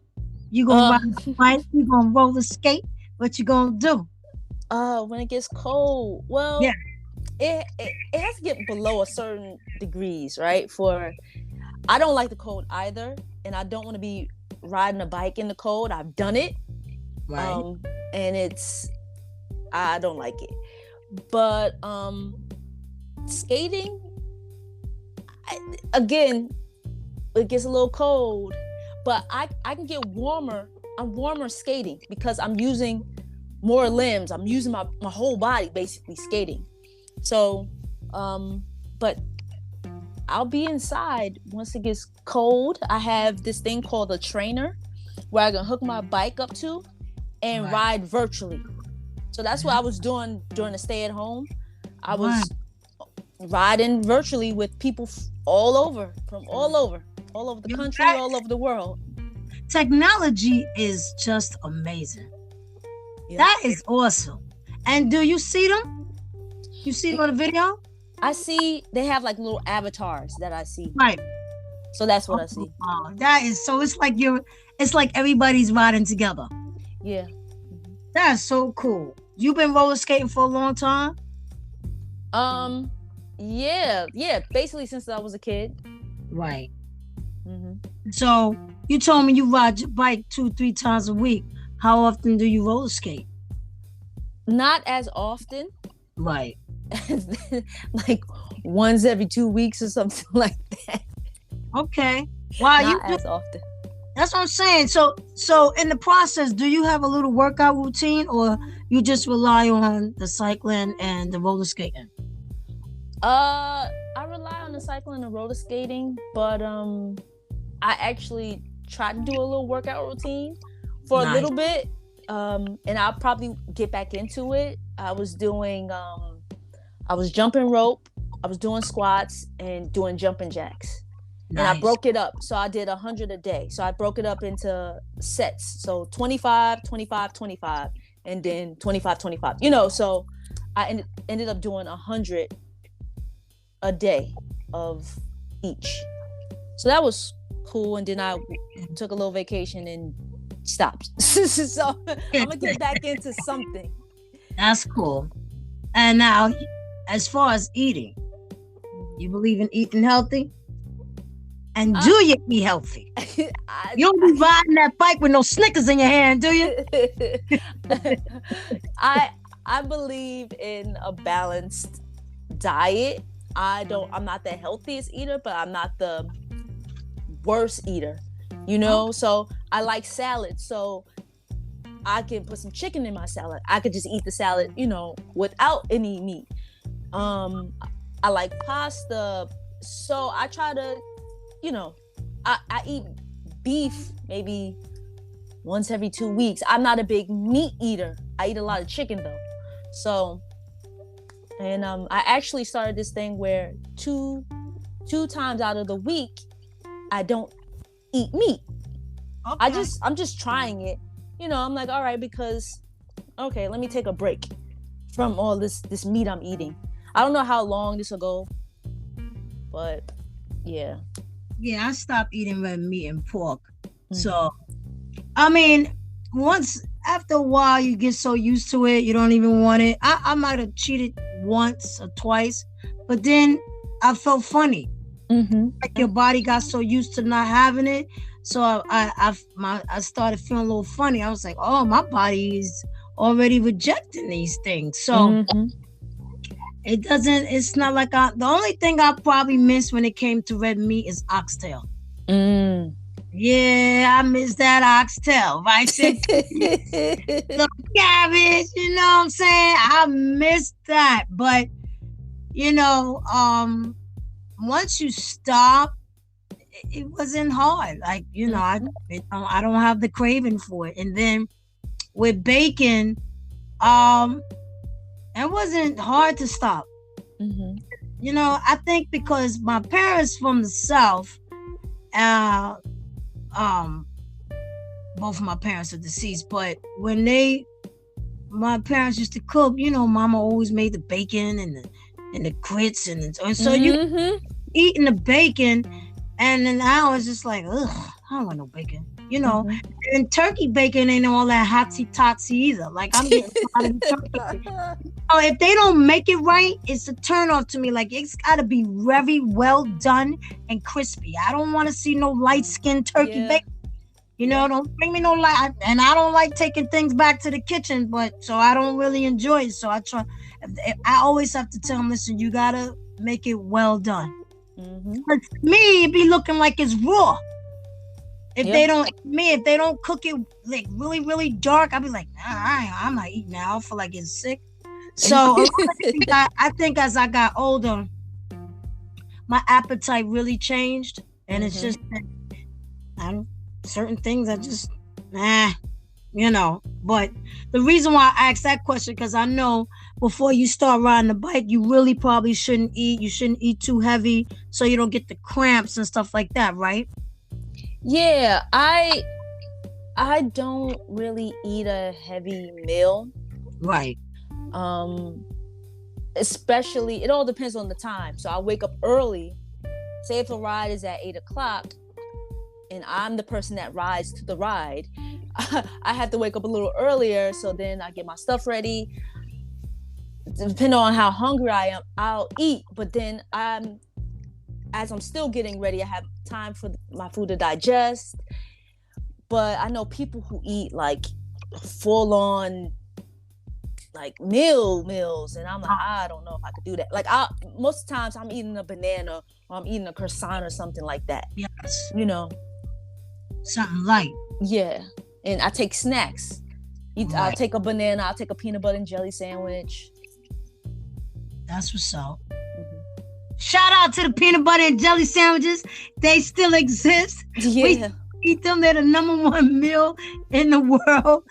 You gonna ride the bike? You gonna roller skate? What you gonna do? When it gets cold, well, it has to get below a certain degrees, right? I don't like the cold either, and I don't want to be riding a bike in the cold. I've done it. Right. And I don't like it. But skating, again, it gets a little cold, but I can get warmer. I'm warmer skating because I'm using more limbs. I'm using my whole body basically skating. So, but I'll be inside once it gets cold. I have this thing called a trainer where I can hook my bike up to and ride virtually. So that's what I was doing during the stay at home. I was riding virtually with people all over the country, all over the world. Technology is just amazing. Yeah. That is awesome. And do you see them? You see them on the video? I see they have like little avatars that I see. Right. So that's what I see. That is so. It's like everybody's riding together. Yeah. That's so cool. You've been roller skating for a long time? Yeah. Basically since I was a kid. Right. So you told me you ride your bike 2-3 times a week. How often do you roller skate? Not as often. Right. Like once every 2 weeks or something like that. Okay. Wow. Not as often. That's what I'm saying. So in the process, do you have a little workout routine, or you just rely on the cycling and the roller skating? I rely on the cycling and roller skating, but I actually try to do a little workout routine for a little bit, and I'll probably get back into it. I was doing I was jumping rope, I was doing squats and doing jumping jacks. Nice. And I broke it up. So I did 100 a day. So I broke it up into sets. So 25, 25, 25, and then 25, 25. You know, so I ended up doing 100 a day of each. So that was cool. And then I took a little vacation and stopped. So I'm gonna get back into something. That's cool. And now, as far as eating, you believe in eating healthy? And do you eat healthy? You don't be riding that bike with no Snickers in your hand, do you? I believe in a balanced diet. I'm not the healthiest eater, but I'm not the worst eater, you know? So I like salad. So I can put some chicken in my salad. I could just eat the salad, you know, without any meat. I like pasta. So I try to, you know, I eat beef maybe once every 2 weeks. I'm not a big meat eater. I eat a lot of chicken though. So, and I actually started this thing where two times out of the week, I don't eat meat. Okay. I'm just trying it. You know, I'm like, all right, because, okay, let me take a break from all this meat I'm eating. I don't know how long this will go, but yeah. Yeah, I stopped eating red meat and pork. Mm-hmm. So, I mean, after a while, you get so used to it, you don't even want it. I might have cheated once or twice, but then I felt funny. Mm-hmm. Like your body got so used to not having it. So I started feeling a little funny. I was like, oh, my body is already rejecting these things. So it's not like the only thing I probably missed when it came to red meat is oxtail. Yeah, I miss that oxtail, right? The cabbage, you know what I'm saying? I miss that. But, you know, once you stop, it wasn't hard. Like, you know, I don't have the craving for it. And then with bacon, it wasn't hard to stop. Mm-hmm. You know, I think because my parents from the South, both of my parents are deceased, but when my parents used to cook, you know, Mama always made the bacon and the grits and so you eating the bacon, and then I was just like, ugh, I don't want no bacon, you know. And turkey bacon ain't all that hotsy-totsy either. Like, I'm getting tired of turkey bacon. So if they don't make it right, it's a turn off to me. Like, it's got to be very well done and crispy. I don't want to see no light-skinned turkey bacon. You know, don't bring me no light. And I don't like taking things back to the kitchen, but so I don't really enjoy it. So I always have to tell them, listen, you got to make it well done. But to me, it be looking like it's raw. If they don't cook it like really, really dark, I'll be like, nah, I'm not eating now. I feel like it's sick. So I think as I got older, my appetite really changed, and it's just certain things I just you know. But the reason why I asked that question, because I know before you start riding the bike, you really probably shouldn't eat. You shouldn't eat too heavy so you don't get the cramps and stuff like that, right? Yeah, I don't really eat a heavy meal. Right. Especially, it all depends on the time. So I wake up early. Say if a ride is at 8:00 and I'm the person that rides to the ride, I have to wake up a little earlier. So then I get my stuff ready. Depending on how hungry I am, I'll eat. But then as I'm still getting ready, I have time for my food to digest. But I know people who eat like full on like meals, and I'm like, I don't know if I could do that. Like, most of the times I'm eating a banana or I'm eating a croissant or something like that. Yes. You know, something light. Yeah. And I take snacks. I'll take a banana, I'll take a peanut butter and jelly sandwich. That's what's up. Shout out to the peanut butter and jelly sandwiches. They still exist. Yeah. We eat them. They're the number one meal in the world.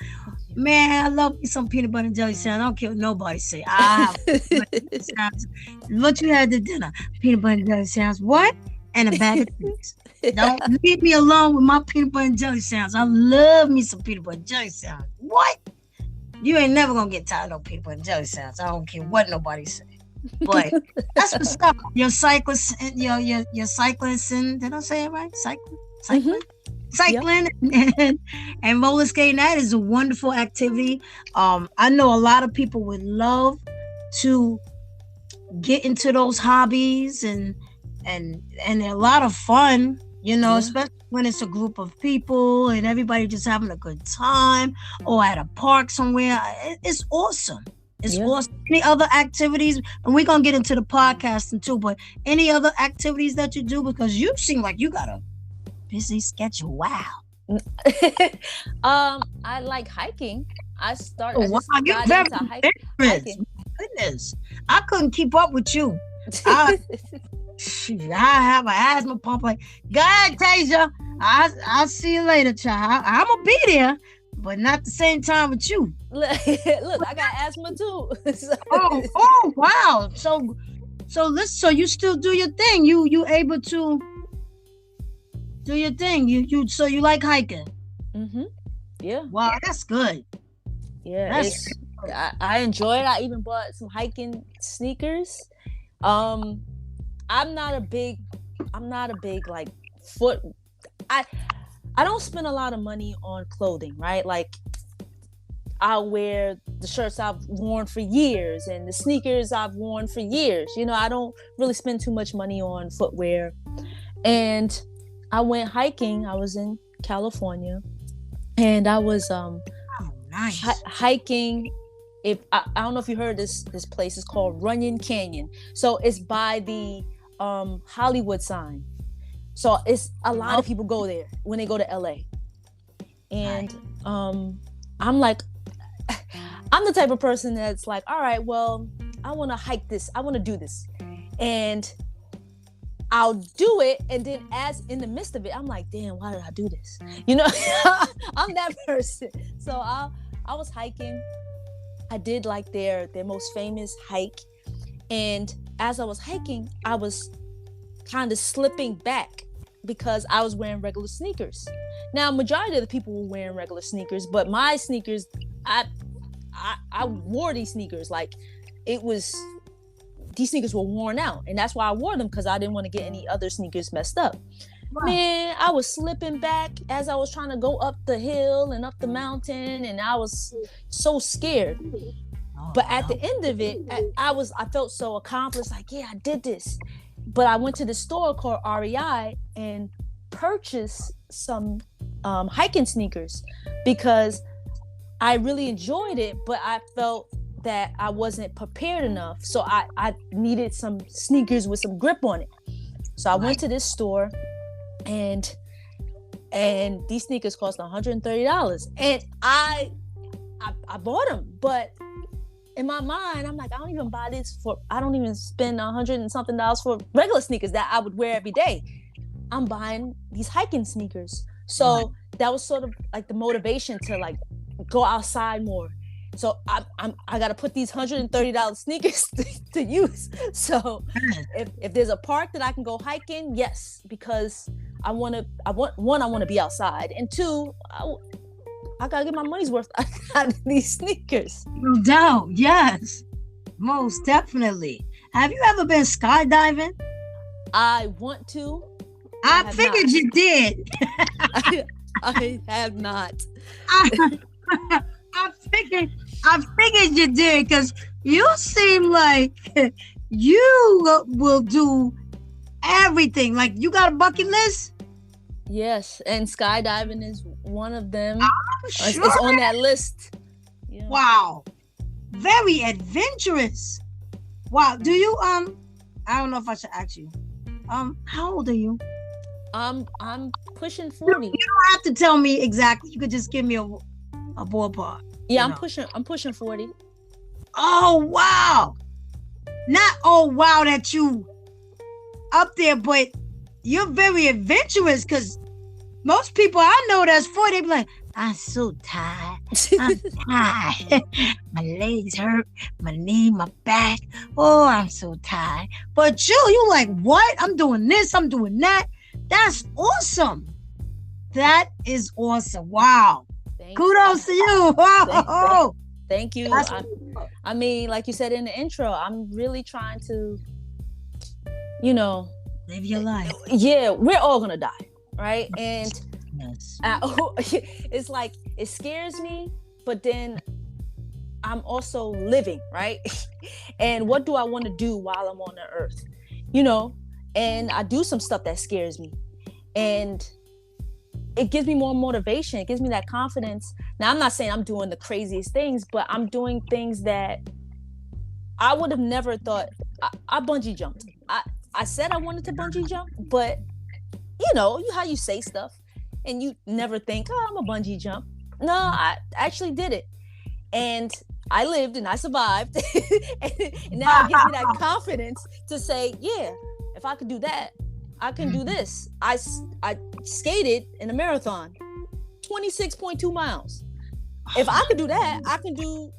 Man, I love me some peanut butter and jelly sandwich. I don't care what nobody say. I have what you had to dinner? Peanut butter and jelly sandwich. What? And a bag of chips. Don't leave me alone with my peanut butter and jelly sandwich. I love me some peanut butter and jelly sandwich. What? You ain't never gonna get tired of peanut butter and jelly sandwich. I don't care what nobody say. But that's what's up. Your cyclists and your cyclists and did I say it right? Cycling. Cycling and roller skating, that is a wonderful activity. I know a lot of people would love to get into those hobbies and they're a lot of fun, especially when it's a group of people and everybody just having a good time or at a park somewhere. It's awesome. It's awesome. Any other activities? And we're gonna get into the podcasting too, but any other activities that you do, because you seem like you got a busy schedule. Wow. I like hiking. I got into hiking. Goodness, I couldn't keep up with you. I have an asthma pump. Like, God, Tasia, I'll see you later, child. I'm gonna be there, but not the same time with you. Look, I got asthma too. oh, wow. So you still do your thing. You able to do your thing. So you like hiking? Mm-hmm. Yeah. Wow, that's good. Yeah, I enjoy it. I even bought some hiking sneakers. I'm not a big like foot. I don't spend a lot of money on clothing, right? Like, I'll wear the shirts I've worn for years and the sneakers I've worn for years. I don't really spend too much money on footwear. And I went hiking. I was in California, and I was nice. hiking. I don't know if you heard this place is called Runyon Canyon. So it's by the Hollywood sign. So it's a lot of people go there when they go to LA. And I'm the type of person that's like, all right, well, I want to hike this. I want to do this. And I'll do it, and then as in the midst of it, I'm like, damn, why did I do this? I'm that person. So I was hiking. I did like their most famous hike. And as I was hiking, I was kind of slipping back because I was wearing regular sneakers. Now, majority of the people were wearing regular sneakers, but my sneakers, I wore these sneakers like these sneakers were worn out, and that's why I wore them, because I didn't want to get any other sneakers messed up. Wow. Man, I was slipping back as I was trying to go up the hill and up the mountain, and I was so scared. But at the end of it, I felt so accomplished, like, yeah, I did this. But I went to the store called REI and purchased some hiking sneakers because I really enjoyed it, but I felt that I wasn't prepared enough. So I needed some sneakers with some grip on it. So I went to this store, and these sneakers cost $130. And I bought them, but in my mind, I'm like, I don't even spend $100 and something for regular sneakers that I would wear every day. I'm buying these hiking sneakers. So that was sort of like the motivation to like go outside more. So I got to put these $130 sneakers to use. So if there's a park that I can go hiking, yes, because I want to be outside, and two, I gotta get my money's worth out of these sneakers. No doubt, yes, most definitely. Have you ever been skydiving? I want to. I figured you did. I have not. I figured you did, because you seem like you will do everything. Like, you got a bucket list? Yes, and skydiving is one of them. Sure. It's on that list. Yeah. Wow, very adventurous. Wow, do you I don't know if I should ask you. How old are you? I'm pushing 40. You don't have to tell me exactly. You could just give me a ballpark. Yeah, I'm pushing 40. Oh wow! Not oh wow that you up there, but you're very adventurous, because most people I know that's 40, they be like, I'm so tired. I'm tired. My legs hurt, my knee, my back. Oh, I'm so tired. But you like, what? I'm doing this, I'm doing that. That's awesome. That is awesome. Wow. Kudos to you. Wow. Thank you. I mean, like you said in the intro, I'm really trying to, live your life. Yeah, we're all gonna die, right? And yes. It's like, it scares me, but then I'm also living, right? And what do I want to do while I'm on the earth? And I do some stuff that scares me, and it gives me more motivation. It gives me that confidence. Now, I'm not saying I'm doing the craziest things, but I'm doing things that I would have never thought. I bungee jumped. I said I wanted to bungee jump, but how you say stuff and you never think, oh, I'm a bungee jump. No, I actually did it. And I lived and I survived. And now it gives me that confidence to say, yeah, if I could do that, I can do this. I skated in a marathon, 26.2 miles. If I could do that, I can do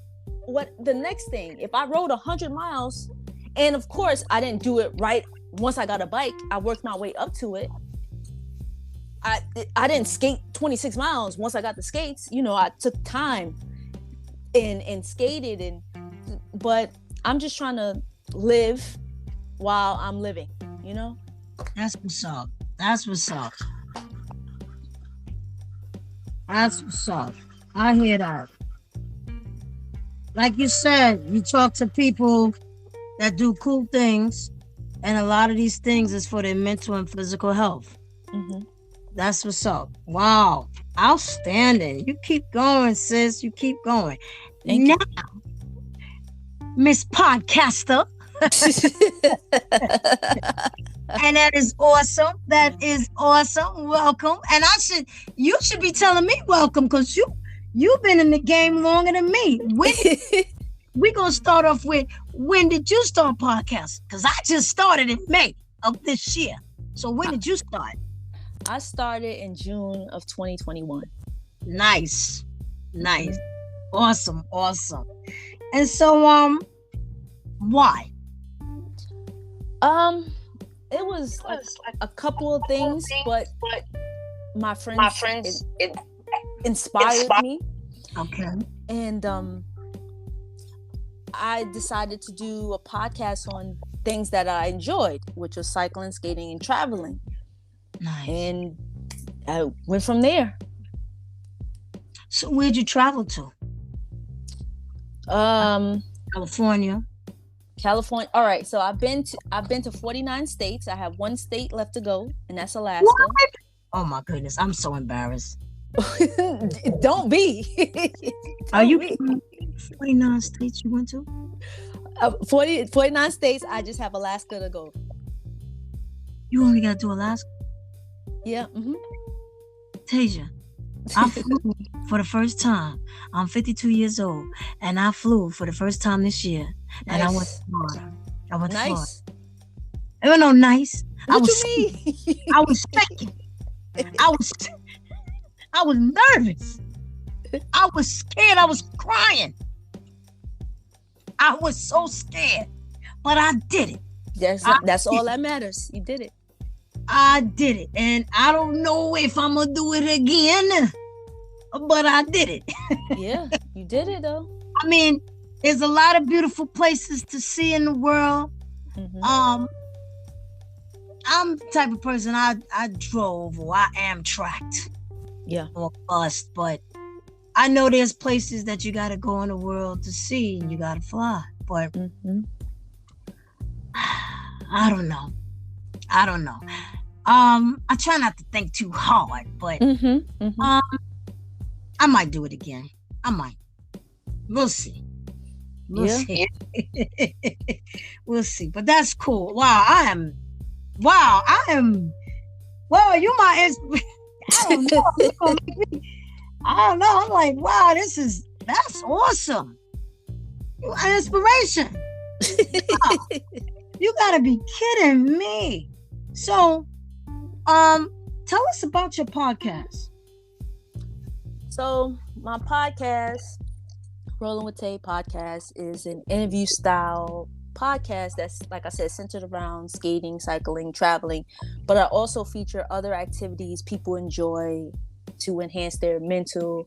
what the next thing. If I rode 100 miles, and of course I didn't do it right once I got a bike, I worked my way up to it. I didn't skate 26 miles once I got the skates. I took time and skated, but I'm just trying to live while I'm living, That's what's up. That's what's up. That's what's up. I hear that. Like you said, you talk to people that do cool things, and a lot of these things is for their mental and physical health. Mm-hmm. That's what's up. Wow. Outstanding. You keep going, sis. You keep going. Thank you. Miss Podcaster. And that is awesome. That is awesome. Welcome. And you should be telling me welcome, because you've been in the game longer than me. We're going to start off with, when did you start podcasting? Because I just started in May of this year. So when did you start? I started in June of 2021. Nice. Awesome. And so, why? It was like a couple of things, but my friends inspired me. Okay. And I decided to do a podcast on things that I enjoyed, which was cycling, skating, and traveling. Nice. And I went from there. So where'd you travel to? California. All right. So I've been to 49 states. I have one state left to go, and that's Alaska. What? Oh my goodness, I'm so embarrassed. Don't be. Are you 49 states you went to? 49 states. I just have Alaska to go. You only got to do Alaska? Yeah. Mm-hmm. Tasia, I flew for the first time. I'm 52 years old, and I flew for the first time this year. Nice. And I went to Florida. Nice. It was no nice. What you mean? I was shaking. I was nervous. I was scared. I was crying. I was so scared, but I did it. That's all that matters. You did it. I did it, and I don't know if I'm gonna do it again, but I did it. Yeah, you did it though. I mean, there's a lot of beautiful places to see in the world. Mm-hmm. I'm the type of person, I drove or I Amtrak'd. Yeah. Or bust, but I know there's places that you gotta go in the world to see, and you gotta fly. But I don't know. I try not to think too hard, but I might do it again. I might. We'll see. We'll see. We'll see. But that's cool. Wow, you my I don't know. I'm like, wow, that's awesome. You an inspiration. Wow. You gotta be kidding me. So, tell us about your podcast. So my podcast, Rolling with Tay podcast, is an interview style podcast that's, like I said, centered around skating, cycling, traveling, but I also feature other activities people enjoy to enhance their mental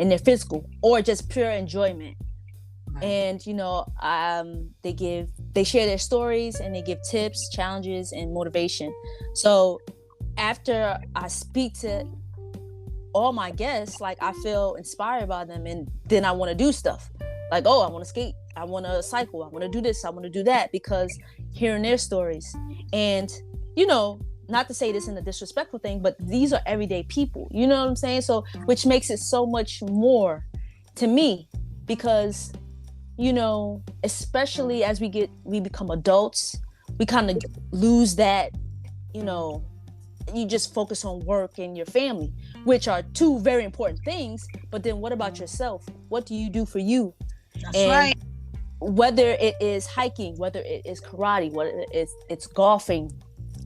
and their physical, or just pure enjoyment. And they share their stories, and they give tips, challenges, and motivation. So after I speak to all my guests, like, I feel inspired by them, and then I want to do stuff like, oh, I want to skate, I want to cycle, I want to do this, I want to do that, because hearing their stories. And not to say this in a disrespectful thing, but these are everyday people, you know what I'm saying? So, which makes it so much more to me, because especially as we become adults, we kind of lose that, you just focus on work and your family, which are two very important things. But then what about yourself? What do you do for you? That's right. Whether it is hiking, whether it is karate, whether it's golfing,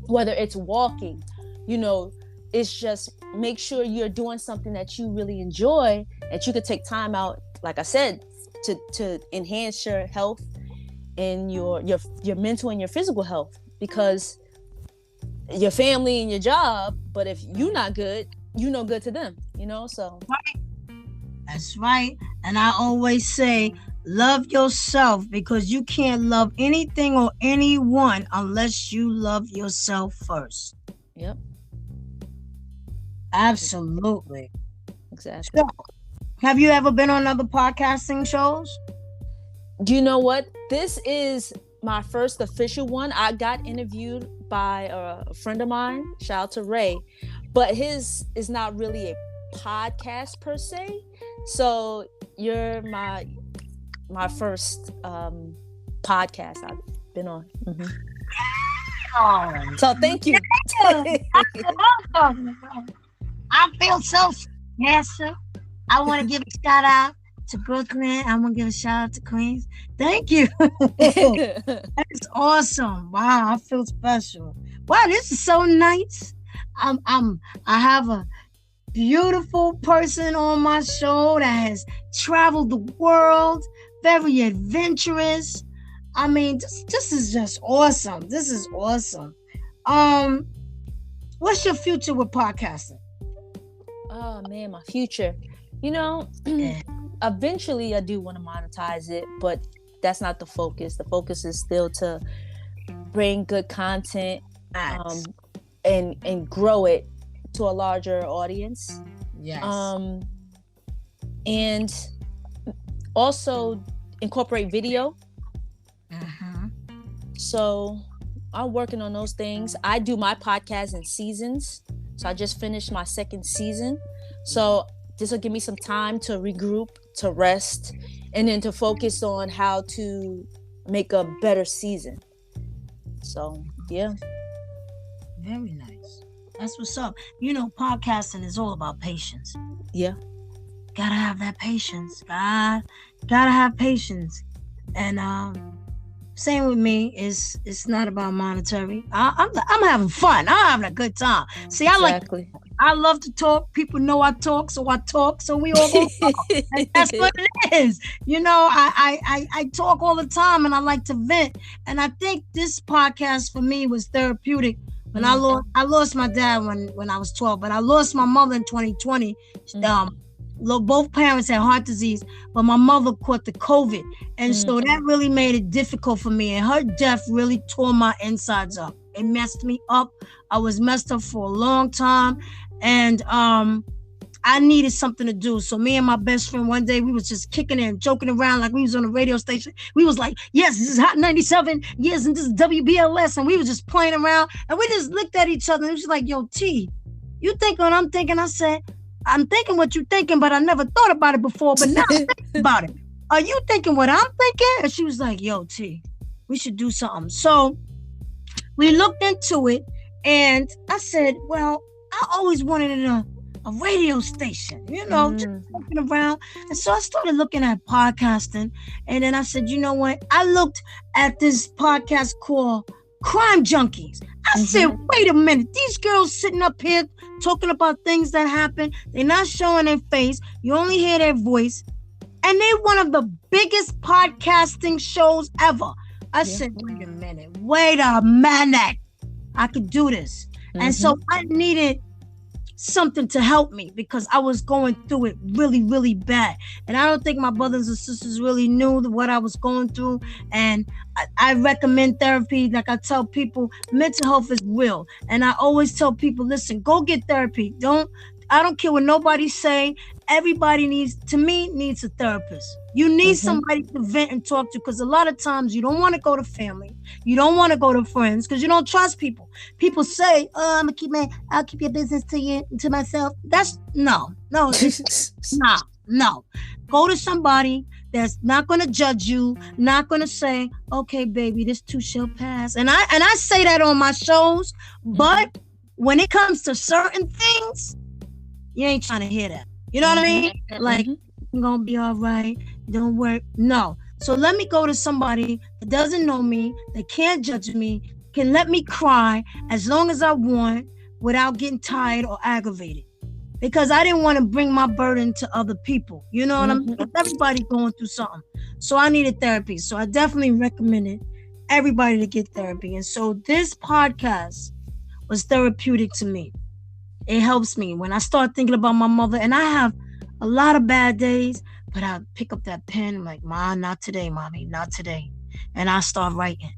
whether it's walking, it's just make sure you're doing something that you really enjoy, that you could take time out, like I said, to enhance your health and your mental and your physical health, because your family and your job, but if you're not good, you're no good to them, so. Right. That's right. And I always say, love yourself, because you can't love anything or anyone unless you love yourself first. Yep. Absolutely. Exactly. So, have you ever been on other podcasting shows? Do you know what? This is my first official one. I got interviewed by a friend of mine, shout out to Ray, but his is not really a podcast per se. So you're my first podcast I've been on. Mm-hmm. Oh. So thank you. I feel so special. I want to give a shout out to Brooklyn. I want to give a shout out to Queens. Thank you. That's awesome. Wow, I feel special. Wow, this is so nice. I have a beautiful person on my show that has traveled the world, very adventurous. I mean, this is just awesome. This is awesome. What's your future with podcasting? Oh man, my future. Eventually I do want to monetize it, but that's not the focus. The focus is still to bring good content, and grow it to a larger audience. Yes. And also incorporate video. Mm-hmm. So I'm working on those things. I do my podcast in seasons. So I just finished my second season. So this will give me some time to regroup, to rest, and then to focus on how to make a better season. So, yeah. Very nice. That's what's up. Podcasting is all about patience. Yeah. Gotta have that patience. Gotta have patience. And same with me. It's not about monetary. I'm having fun. I'm having a good time. See, I love to talk. People know I talk, so we all go talk. And that's what it is. I talk all the time, and I like to vent. And I think this podcast for me was therapeutic. When I lost my dad when I was 12, but I lost my mother in 2020. Both parents had heart disease, but my mother caught the COVID. And so that really made it difficult for me. And her death really tore my insides up. It messed me up. I was messed up for a long time. And I needed something to do. So me and my best friend, one day we was just kicking it and joking around like we was on a radio station. We was like, yes, this is Hot 97. Yes, and this is WBLS. And we was just playing around. And we just looked at each other. And it was like, yo, T, you think what I'm thinking? I said, I'm thinking what you're thinking, but I never thought about it before. But now I'm thinking about it. Are you thinking what I'm thinking? And she was like, yo, T, we should do something. So we looked into it. And I said, well, I always wanted a radio station, just looking around. And so I started looking at podcasting. And then I said, you know what? I looked at this podcast called Crime Junkies. I said, wait a minute. These girls sitting up here talking about things that happen. They're not showing their face. You only hear their voice. And they're one of the biggest podcasting shows ever. I said, wait a minute. I could do this. And so I needed something to help me because I was going through it really, really bad. And I don't think my brothers and sisters really knew what I was going through. And I recommend therapy. Like I tell people, mental health is real. And I always tell people, listen, go get therapy. I don't care what nobody say. Everybody needs a therapist. You need somebody to vent and talk to, because a lot of times you don't want to go to family. You don't want to go to friends because you don't trust people. People say, "Oh, I'll keep your business to myself." That's no. Go to somebody that's not going to judge you, not going to say, "Okay, baby, this too shall pass." And I say that on my shows, but when it comes to certain things, you ain't trying to hear that. You know what I mean? Like, I'm gonna be all right. Don't worry. No. So let me go to somebody that doesn't know me, that can't judge me, can let me cry as long as I want without getting tired or aggravated. Because I didn't want to bring my burden to other people. You know what I mean? Everybody going through something. So I needed therapy. So I definitely recommended everybody to get therapy. And so this podcast was therapeutic to me. It helps me when I start thinking about my mother, and I have a lot of bad days, but I pick up that pen. I'm like, "Ma, not today, mommy, not today." And I start writing.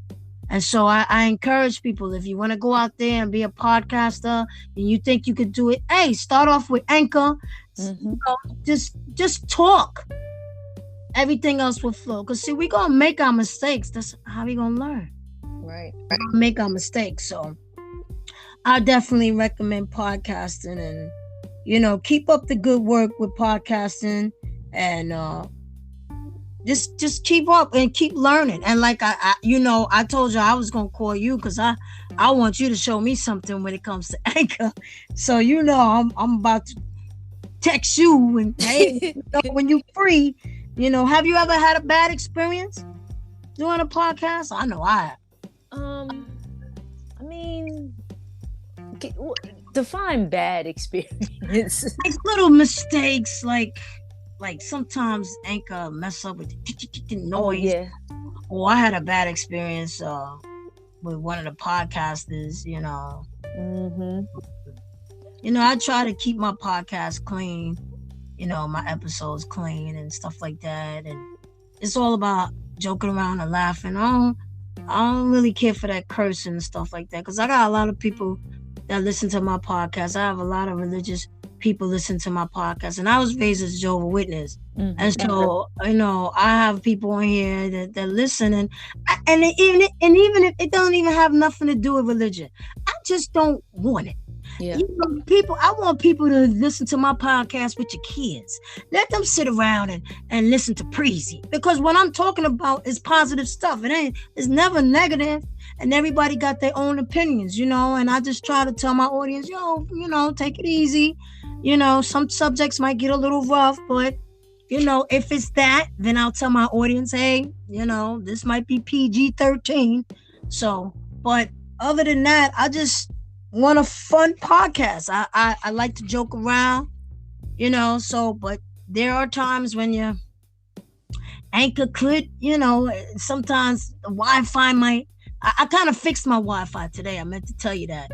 And so I encourage people, if you want to go out there and be a podcaster and you think you could do it, hey, start off with Anchor. You know, just talk. Everything else will flow. Because see, we're going to make our mistakes. That's how we're going to learn. Right. We're gonna make our mistakes. So I definitely recommend podcasting, and keep up the good work with podcasting, and just keep up and keep learning. And like I told you I was gonna call you because I want you to show me something when it comes to Anchor. So I'm about to text you and hey, when you free. Have you ever had a bad experience doing a podcast? I know I have. I mean, define bad experience. Like little mistakes, like sometimes Anchor mess up with the noise. Oh yeah. Or I had a bad experience with one of the podcasters. I try to keep my podcast clean. My episodes clean and stuff like that. And it's all about joking around and laughing. I don't really care for that cursing and stuff like that, because I got a lot of people that listen to my podcast. I have a lot of religious people listen to my podcast, and I was raised as a Jehovah's Witness. And so, I have people on here that listen, and even if it don't even have nothing to do with religion, I just don't want it. Yeah. I want people to listen to my podcast with your kids. Let them sit around and listen to Preezy, because what I'm talking about is positive stuff. It's never negative, and everybody got their own opinions, and I just try to tell my audience, take it easy. Some subjects might get a little rough, but if it's that, then I'll tell my audience, hey, this might be PG-13. So, but other than that, I just want a fun podcast. I like to joke around, but there are times when you Anchor could, sometimes the Wi-Fi might, I kind of fixed my Wi-Fi today. I meant to tell you that.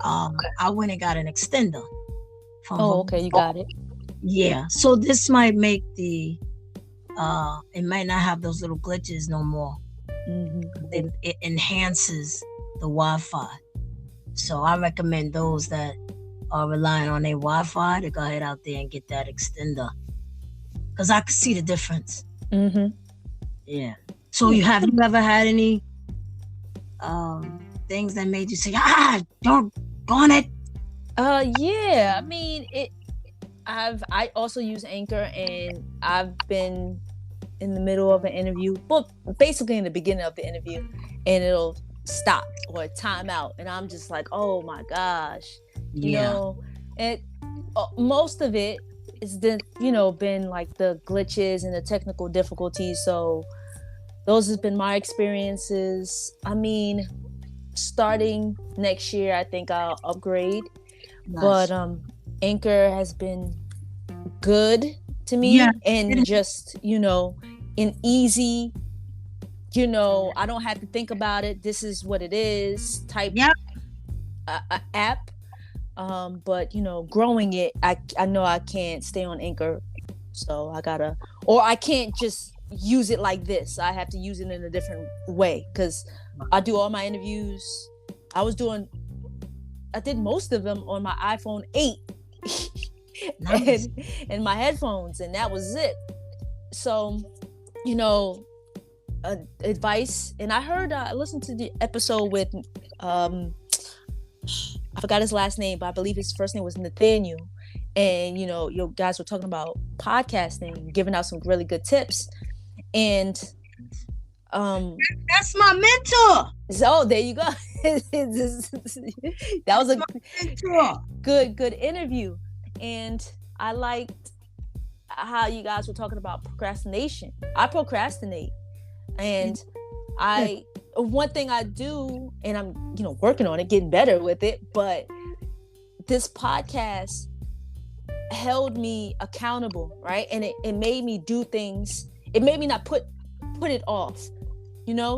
I went and got an extender. Okay, you got it. Yeah, so this might make it might not have those little glitches no more. It enhances the Wi-Fi. So I recommend those that are relying on their Wi-Fi to go ahead out there and get that extender, because I can see the difference. Yeah. So have you ever had any things that made you say, don't go on it? Yeah. I mean, I also use Anchor, and I've been in the middle of an interview, well, basically in the beginning of the interview, and it'll stop or time out, and I'm just like, oh my gosh, and most of it is been like the glitches and the technical difficulties. So those have been my experiences. I mean, starting next year, I think I'll upgrade. Nice. But Anchor has been good to me, and just, an easy, I don't have to think about it. This is what it is type app. But growing it, I know I can't stay on Anchor, so I can't just use it like this. I have to use it in a different way, because I do all my interviews. I did most of them on my iPhone 8 Nice. and my headphones, and that was it. So, advice. And I listened to the episode with, I forgot his last name, but I believe his first name was Nathaniel. And, you guys were talking about podcasting, giving out some really good tips. And that's my mentor. So there you go. That was a good interview. And I liked how you guys were talking about procrastination. I procrastinate. And one thing I do, and I'm, working on it, getting better with it, but this podcast held me accountable, right? And it made me do things. It made me not put it off,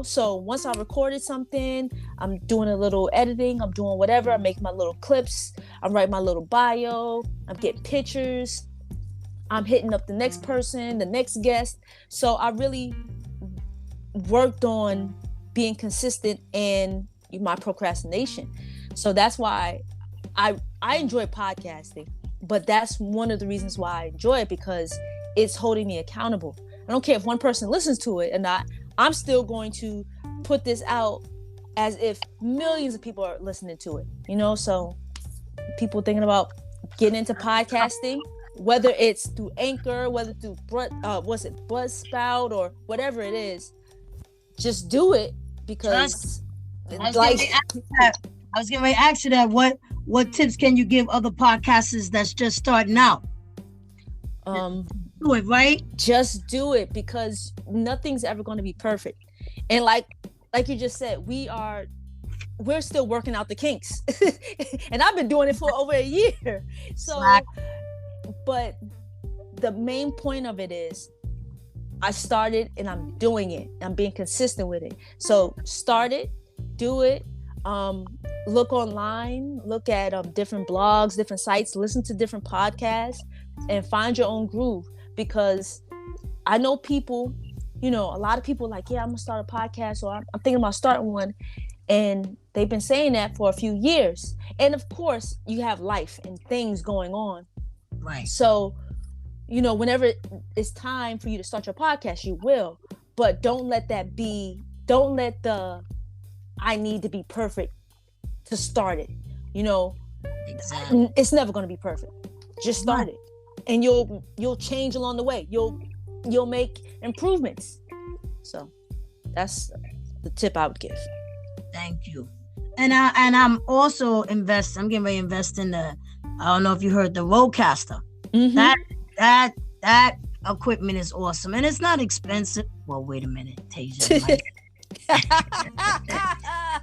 So once I recorded something, I'm doing a little editing, I'm doing whatever, I'm making my little clips, I'm writing my little bio, I'm getting pictures, I'm hitting up the next person, the next guest. So I really worked on being consistent in my procrastination. So that's why I enjoy podcasting, but that's one of the reasons why I enjoy it, because it's holding me accountable. I don't care if one person listens to it or not. I'm still going to put this out as if millions of people are listening to it, So people thinking about getting into podcasting, whether it's through Anchor, whether through Buzzsprout or whatever it is, just do it, because I was getting ready to ask you that. What tips can you give other podcasters that's just starting out? Do it, right? Just do it, because nothing's ever going to be perfect. And like you just said, we're still working out the kinks. And I've been doing it for over a year. So, but the main point of it is I started and I'm doing it. I'm being consistent with it. So start it, do it. Look online, look at different blogs, different sites, listen to different podcasts, and find your own groove. Because I know people, a lot of people like, I'm gonna start a podcast, or I'm thinking about starting one, and they've been saying that for a few years. And of course, you have life and things going on, right? So, whenever it's time for you to start your podcast, you will. But don't let the I need to be perfect to start it. Exactly. It's never going to be perfect. Just start it, and you'll change along the way. You'll make improvements. So that's the tip I would give. Thank you. And I'm also I'm getting ready to invest in I don't know if you heard the Rodecaster. Mm-hmm. That equipment is awesome, and it's not expensive. Well, wait a minute, Tasia.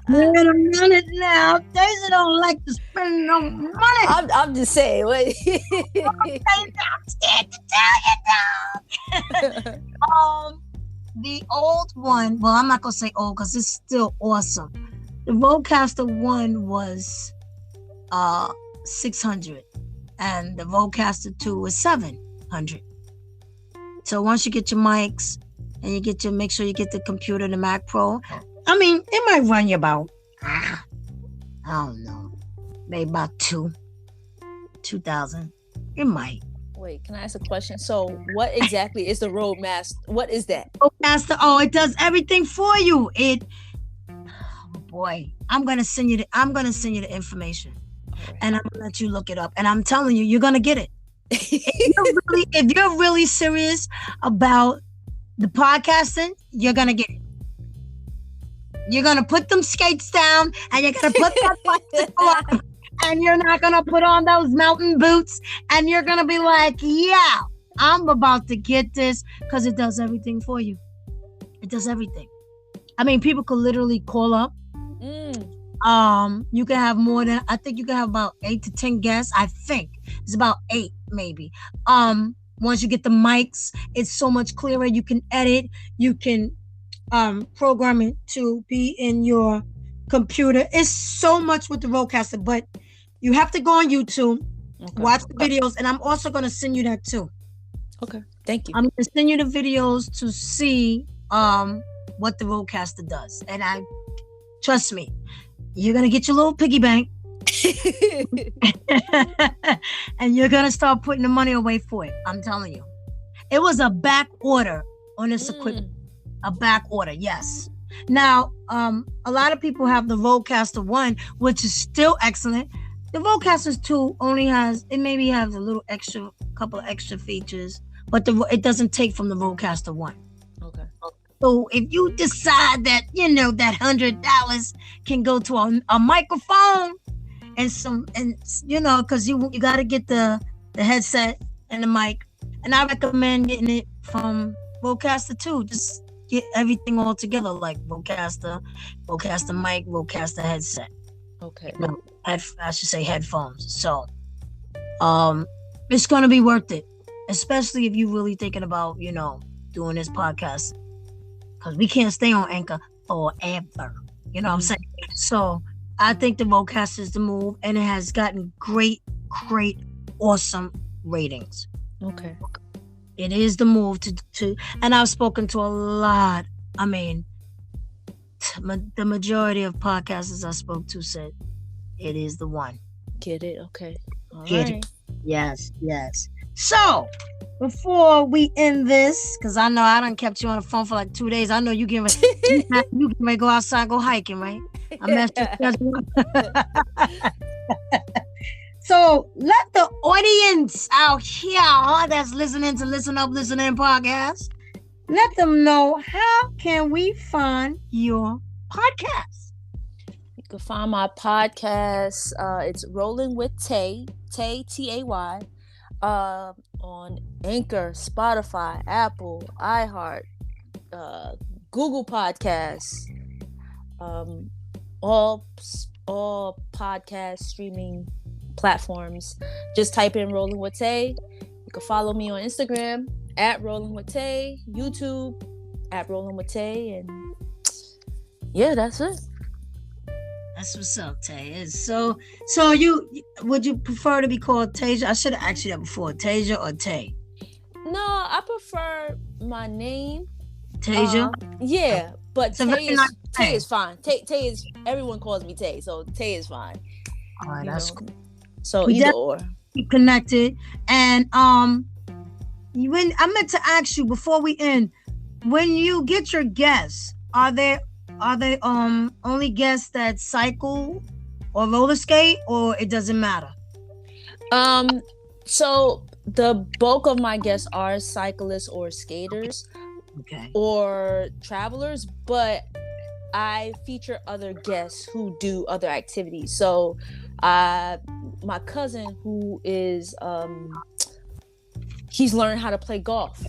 Wait a minute now. Tasia don't like to spend no money. I'm just saying. Wait. I'm scared to tell you now. The old one. Well, I'm not gonna say old because it's still awesome. The Rodecaster 1 was $600, and the Rodecaster 2 was $700. So once you get your mics and make sure you get the computer, the Mac Pro. I mean, it might run you about, I don't know, maybe about $2,000. It might. Wait, can I ask a question? So what exactly is the Rodecaster? What is that? Rodecaster, it does everything for you. Boy, I'm gonna send you the information, and I'm gonna let you look it up. And I'm telling you, you're gonna get it. If you're really serious about the podcasting, you're gonna get it. You're gonna put them skates down, and you're gonna put that bicycle on, and you're not gonna put on those mountain boots, and you're gonna be like, yeah, I'm about to get this, because it does everything for you. It does everything. I mean, people could literally call up You can have more than, I think you can have about 8 to 10 guests. I think it's about 8 maybe. Once you get the mics, it's so much clearer. You can edit, you can program it to be in your computer. It's so much with the Rodecaster, but you have to go on YouTube, watch the videos, and I'm also going to send you that too. Okay, thank you. I'm going to send you the videos to see what the Rodecaster does. And trust me, you're going to get your little piggy bank and you're going to start putting the money away for it. I'm telling you. It was a back order on this equipment. A back order, yes. Now, a lot of people have the Rodecaster 1, which is still excellent. The Rodecaster 2 only has, it maybe has a little extra, couple of extra features, but it doesn't take from the Rodecaster 1. Okay. So if you decide that, that $100 can go to a microphone and because you got to get the headset and the mic. And I recommend getting it from Rodecaster 2. Just get everything all together, like Rodecaster mic, Rodecaster headset. Okay. I should say headphones. So, it's gonna be worth it, especially if you're really thinking about, doing this podcast, because we can't stay on Anchor forever. You know what I'm saying? So, I think the Rodecaster is the move, and it has gotten great, awesome ratings. Okay. It is the move to, and I've spoken to a lot. I mean, the majority of podcasters I spoke to said it is the one. Get it? Okay. All Get right. it. Yes. So, before we end this, because I know I done kept you on the phone for like 2 days. I know you can go outside, go hiking, right? I messed your schedule up. So let the audience out here that's listening to Listen Up, Listen In podcast, let them know, how can we find your podcast? You can find my podcast. It's Rolling with Tay, Tay, on Anchor, Spotify, Apple, iHeart, Google Podcasts, all podcast streaming platforms. Just type in Rolling with Tay. You can follow me on Instagram at Rolling with Tay, YouTube at Rolling with Tay, and yeah, that's it. That's what's up, Tay. So would you prefer to be called Tasia? I should have asked you that before. Tasia or Tay? No, I prefer my name. Tasia? Yeah, but Tay is fine. Tay is, everyone calls me Tay, so Tay is fine. All right, that's cool. So either or. Be connected. And when I meant to ask you before we end, when you get your guests, are they only guests that cycle or roller skate, or it doesn't matter? So the bulk of my guests are cyclists or skaters, okay, or travelers, but I feature other guests who do other activities. So my cousin, who is he's learned how to play golf.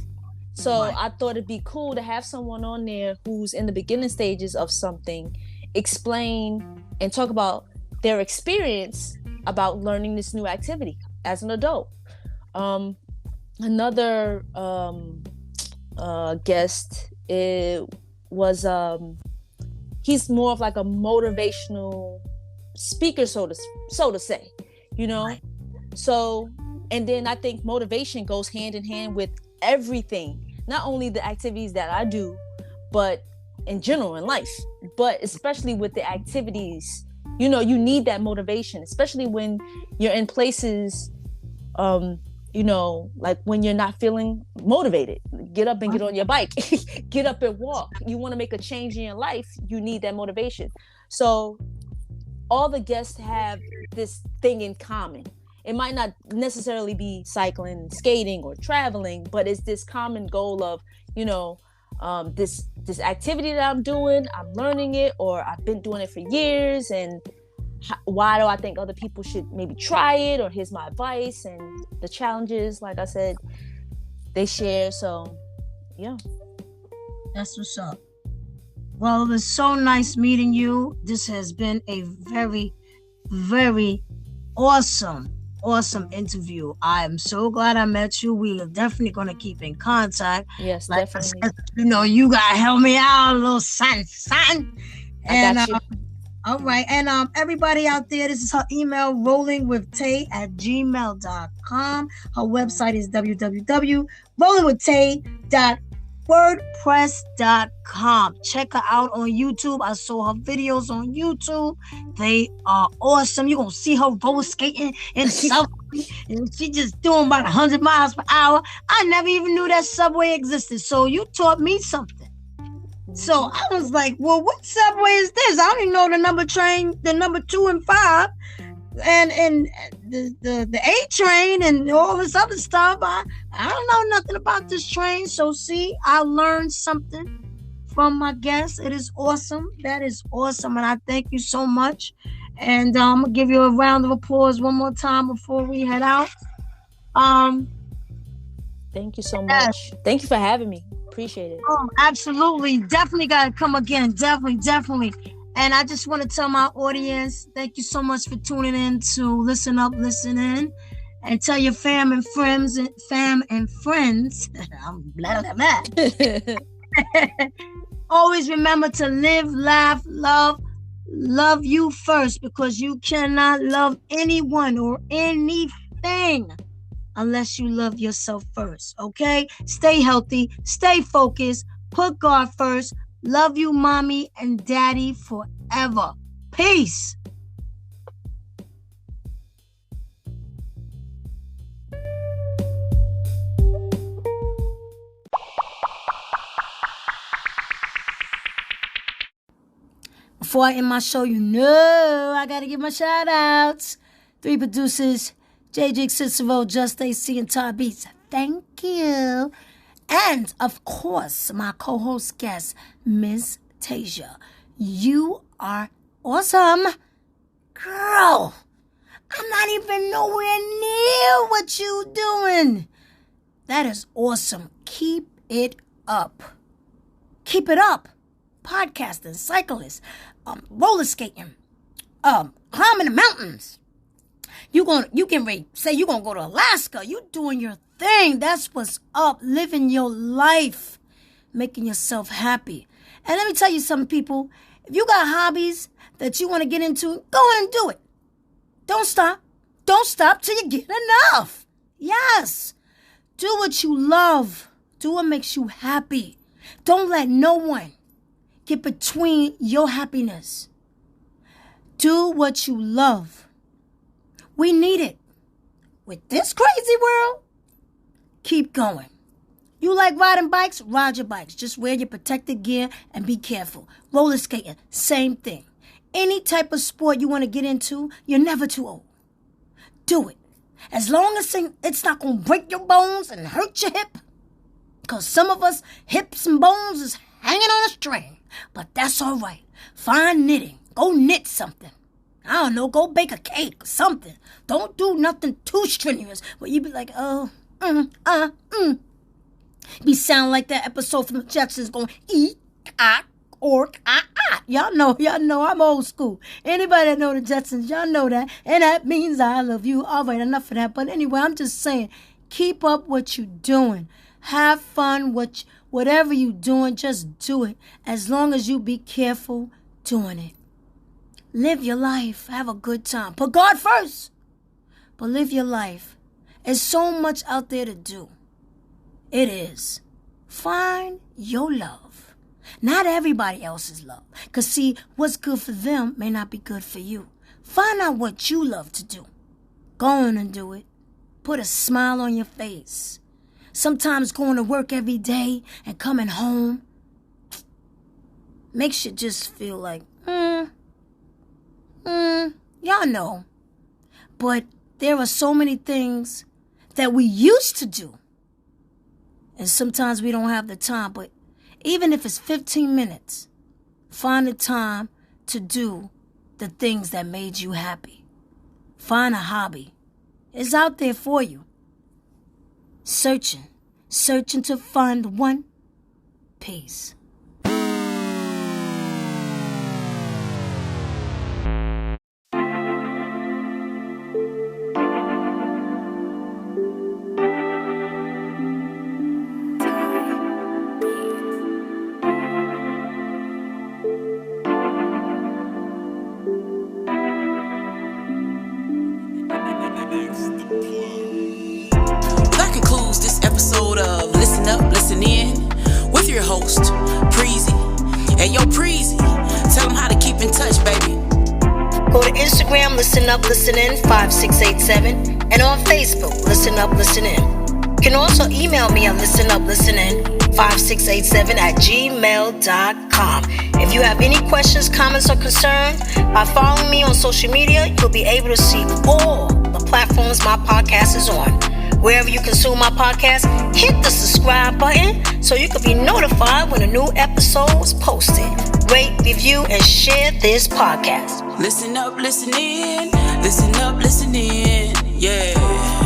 So I thought it'd be cool to have someone on there who's in the beginning stages of something, explain and talk about their experience about learning this new activity as an adult. Another guest, he's more of like a motivational speaker, so to say, Right. So, and then I think motivation goes hand in hand with everything, not only the activities that I do, but in general in life, but especially with the activities, you need that motivation, especially when you're in places, like when you're not feeling motivated. Get up and get on your bike, get up and walk. You want to make a change in your life, you need that motivation. So all the guests have this thing in common. It might not necessarily be cycling, skating, or traveling, but it's this common goal of, this activity that I'm doing, I'm learning it, or I've been doing it for years, and why do I think other people should maybe try it, or here's my advice, and the challenges, like I said, they share. So yeah, that's what's up. Well, it was so nice meeting you. This has been a very, very awesome interview. I am so glad I met you. We are definitely going to keep in contact. Yes, like definitely. I said, you got to help me out a little son. I got you. All right. And everybody out there, this is her email, rollingwithtay@gmail.com. Her website is www.rollingwithtay.wordpress.com. Check her out on YouTube. I saw her videos on YouTube. They are awesome. You're going to see her roller skating in Subway. And she just doing about 100 miles per hour. I never even knew that Subway existed. So you taught me something. So I was like, well, what subway is this? I don't even know the number 2 and 5, and the A train and all this other stuff. I don't know nothing about this train. So see, I learned something from my guest. It is awesome. That is awesome. And I thank you so much. And I'm going to give you a round of applause one more time before we head out. Thank you so much. Thank you for having me. Appreciate it. Oh, absolutely. Definitely got to come again. Definitely. And I just want to tell my audience, thank you so much for tuning in to Listen Up, Listen In. And tell your fam and friends. I'm blah, blah, blah. Always remember to live, laugh, love you first, because you cannot love anyone or anything unless you love yourself first, okay? Stay healthy, stay focused, put God first. Love you, mommy and daddy, forever. Peace. Before I end my show, I got to give my shout outs. 3 producers, JJ Cicero, Just AC, and Todd Beats. Thank you. And, of course, my co-host guest, Miss Tasia. You are awesome. Girl, I'm not even nowhere near what you doing. That is awesome. Keep it up. Keep it up. Podcasting, cyclists, roller skating, climbing the mountains. You can say you're gonna go to Alaska. You doing your thing. That's what's up. Living your life, making yourself happy. And let me tell you something, people. If you got hobbies that you want to get into, go on and do it. Don't stop. Don't stop till you get enough. Yes. Do what you love. Do what makes you happy. Don't let no one get between your happiness. Do what you love. We need it. With this crazy world, keep going. You like riding bikes? Ride your bikes. Just wear your protective gear and be careful. Roller skating, same thing. Any type of sport you want to get into, you're never too old. Do it. As long as it's not going to break your bones and hurt your hip. Because some of us, hips and bones is hanging on a string. But that's all right. Find knitting. Go knit something. I don't know, go bake a cake or something. Don't do nothing too strenuous where you be like, Be sound like that episode from the Jetsons going, Y'all know I'm old school. Anybody that know the Jetsons, y'all know that. And that means I love you. All right, enough of that. But anyway, I'm just saying, keep up what you're doing. Have fun, whatever you're doing, just do it. As long as you be careful doing it. Live your life. Have a good time. Put God first. But live your life. There's so much out there to do. It is. Find your love. Not everybody else's love. Because see, what's good for them may not be good for you. Find out what you love to do. Go on and do it. Put a smile on your face. Sometimes going to work every day and coming home makes you just feel like, y'all know. But there are so many things that we used to do. And sometimes we don't have the time. But even if it's 15 minutes, find the time to do the things that made you happy. Find a hobby. It's out there for you. Searching to find one. Peace. Instagram, Listen Up, Listen In 5687, and on Facebook, Listen Up, Listen In. You can also email me at listenuplistenin5687@gmail.com. If you have any questions, comments, or concerns, by following me on social media, you'll be able to see all the platforms my podcast is on. Wherever you consume my podcast, hit the subscribe button so you can be notified when a new episode is posted. Rate, review, and share this podcast. Listen up, listen in. Listen up, listen in. Yeah.